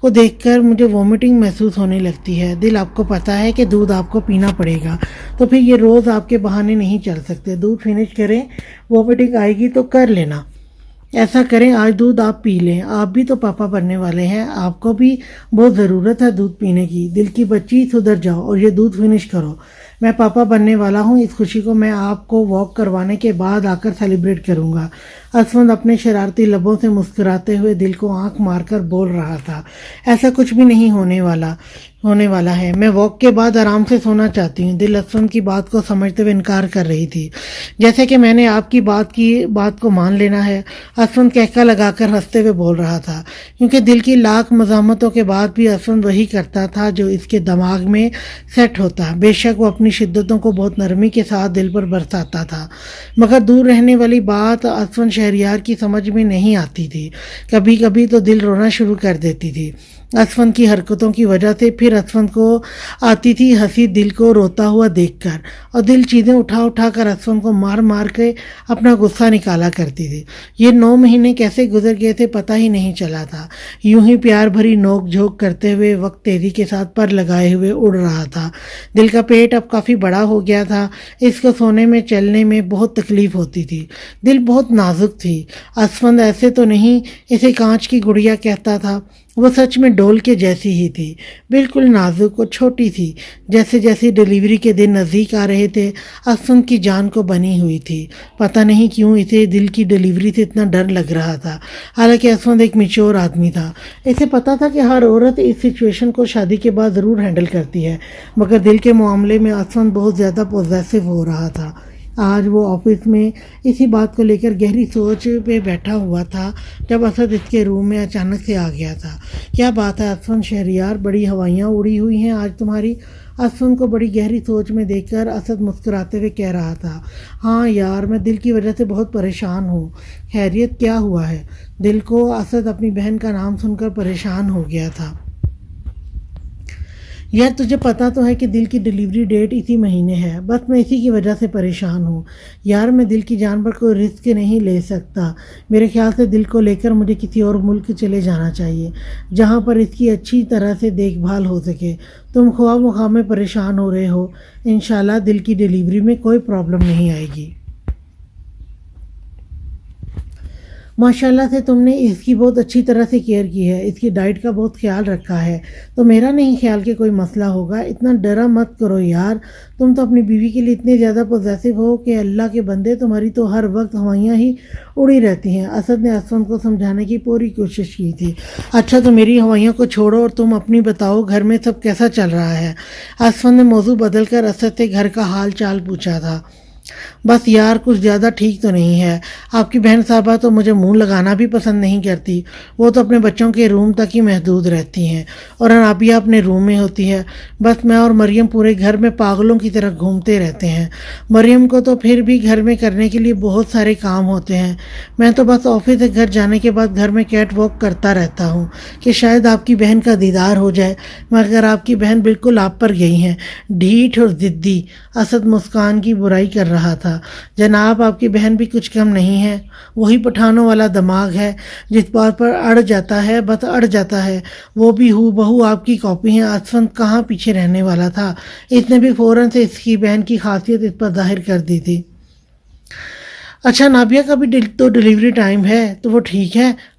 کو دیکھ کر مجھے وومٹنگ محسوس ہونے لگتی ہے۔ دل آپ کو پتہ ہے کہ دودھ آپ کو پینا پڑے گا، تو پھر یہ روز آپ کے بہانے نہیں چل سکتے۔ دودھ فنش کریں، وومٹنگ آئے گی تو کر لینا۔ ایسا کریں، آج دودھ آپ پی لیں، آپ بھی تو پاپا بننے والے ہیں، آپ کو بھی بہت ضرورت ہے دودھ پینے کی۔ دل کی بچی، سدھر جاؤ اور یہ دودھ فنش کرو۔ میں پاپا بننے والا ہوں، اس خوشی کو میں آپ کو واک کروانے کے بعد آ کر سیلیبریٹ کروں گا۔ اسفند اپنے شرارتی لبوں سے مسکراتے ہوئے دل کو آنکھ مار کر بول رہا تھا۔ ایسا کچھ بھی نہیں ہونے والا ہے، میں واک کے بعد آرام سے سونا چاہتی ہوں۔ دل اسفند کی بات کو سمجھتے ہوئے انکار کر رہی تھی۔ جیسے کہ میں نے آپ کی بات کو مان لینا ہے، اسفند کہکا لگا کر ہنستے ہوئے بول رہا تھا، کیونکہ دل کی لاکھ مزاحمتوں کے بعد بھی اسفند وہی کرتا تھا جو اس کے دماغ میں سیٹ ہوتا۔ بے شک وہ اپنی شدتوں کو بہت نرمی کے ساتھ دل پر برساتا تھا، مگر دور رہنے والی بات اسفند شہریار کی سمجھ میں نہیں آتی تھی۔ کبھی کبھی تو دل رونا شروع کر دیتی تھی اسفند کی حرکتوں کی وجہ سے، پھر اسفند کو آتی تھی ہنسی دل کو روتا ہوا دیکھ کر، اور دل چیزیں اٹھا کر اسفند کو مار کے اپنا غصہ نکالا کرتی تھی۔ یہ 9 مہینے کیسے گزر گئے تھے پتہ ہی نہیں چلا تھا۔ یوں ہی پیار بھری نوک جھوک کرتے ہوئے وقت تیزی کے ساتھ پر لگائے ہوئے اڑ رہا تھا۔ دل کا پیٹ اب کافی بڑا ہو گیا تھا، اس کو سونے میں چلنے میں بہت تکلیف ہوتی تھی۔ دل بہت نازک تھی۔ اسفند ایسے تو نہیں اسے کانچ کی گڑیا کہتا تھا، وہ سچ میں ڈول کے جیسی ہی تھی، بالکل نازک اور چھوٹی تھی۔ جیسے جیسے ڈیلیوری کے دن نزدیک آ رہے تھے، اسفند کی جان کو بنی ہوئی تھی۔ پتہ نہیں کیوں اسے دل کی ڈیلیوری سے اتنا ڈر لگ رہا تھا، حالانکہ اسفند ایک میچور آدمی تھا۔ اسے پتہ تھا کہ ہر عورت اس سچویشن کو شادی کے بعد ضرور ہینڈل کرتی ہے، مگر دل کے معاملے میں اسفند بہت زیادہ پوزیسو ہو رہا تھا۔ آج وہ آفس میں اسی بات کو لے کر گہری سوچ پہ بیٹھا ہوا تھا جب اسد اس کے روم میں اچانک سے آ گیا تھا۔ کیا بات ہے اسفند شہریار، بڑی ہوائیاں اڑی ہوئی ہیں آج تمہاری؟ اسفند کو بڑی گہری سوچ میں دیکھ کر اسد مسکراتے ہوئے کہہ رہا تھا، ہاں یار، میں دل کی وجہ سے بہت پریشان ہوں۔ خیریت کیا ہوا ہے؟ دل کو اسد اپنی بہن کا نام سن کر پریشان ہو گیا تھا۔ یار تجھے پتا تو ہے کہ دل کی ڈیلیوری ڈیٹ اسی مہینے ہے، بس میں اسی کی وجہ سے پریشان ہوں۔ یار میں دل کی جان پر کوئی رسک نہیں لے سکتا، میرے خیال سے دل کو لے کر مجھے کسی اور ملک چلے جانا چاہیے جہاں پر اس کی اچھی طرح سے دیکھ بھال ہو سکے۔ تم خواہ مخواہ میں پریشان ہو رہے ہو، انشاءاللہ دل کی ڈیلیوری میں کوئی پرابلم نہیں آئے گی۔ ماشاءاللہ سے تم نے اس کی بہت اچھی طرح سے کیئر کی ہے، اس کی ڈائٹ کا بہت خیال رکھا ہے، تو میرا نہیں خیال کہ کوئی مسئلہ ہوگا۔ اتنا ڈرا مت کرو یار، تم تو اپنی بیوی کے لیے اتنے زیادہ پوزیسو ہو کہ اللہ کے بندے تمہاری تو ہر وقت ہوائیاں ہی اڑی رہتی ہیں۔ اسد نے اسفند کو سمجھانے کی پوری کوشش کی تھی۔ اچھا تو میری ہوائیوں کو چھوڑو اور تم اپنی بتاؤ، گھر میں سب کیسا چل رہا ہے؟ اسفند نے موضوع بدل کر اسد سے گھر کا حال چال پوچھا تھا۔ بس یار کچھ زیادہ ٹھیک تو نہیں ہے، آپ کی بہن صاحبہ تو مجھے منہ لگانا بھی پسند نہیں کرتی، وہ تو اپنے بچوں کے روم تک ہی محدود رہتی ہیں اور انابیہ اپنے روم میں ہوتی ہے۔ بس میں اور مریم پورے گھر میں پاگلوں کی طرح گھومتے رہتے ہیں۔ مریم کو تو پھر بھی گھر میں کرنے کے لیے بہت سارے کام ہوتے ہیں، میں تو بس آفس سے گھر جانے کے بعد گھر میں کیٹ واک کرتا رہتا ہوں کہ شاید آپ کی بہن کا دیدار ہو جائے، مگر آپ کی بہن بالکل آپ پر گئی ہیں، ڈھیٹ اور ضدی۔ اسد مسکان کی برائی کر رہا تھا۔ جناب آپ کی بہن بھی کچھ کم نہیں ہے، وہی پٹھانوں والا دماغ ہے، جس بات پر اڑ جاتا ہے بس اڑ جاتا ہے، وہ بھی ہو بہو آپ کی کاپی ہیں۔ اسفند کہاں پیچھے رہنے والا تھا، اس نے بھی فوراً سے اس کی بہن کی خاصیت اس پر ظاہر کر دی تھی۔ اچھا نابیہ کا بھی تو ڈیلیوری ٹائم ہے تو وہ ٹھیک ہے؟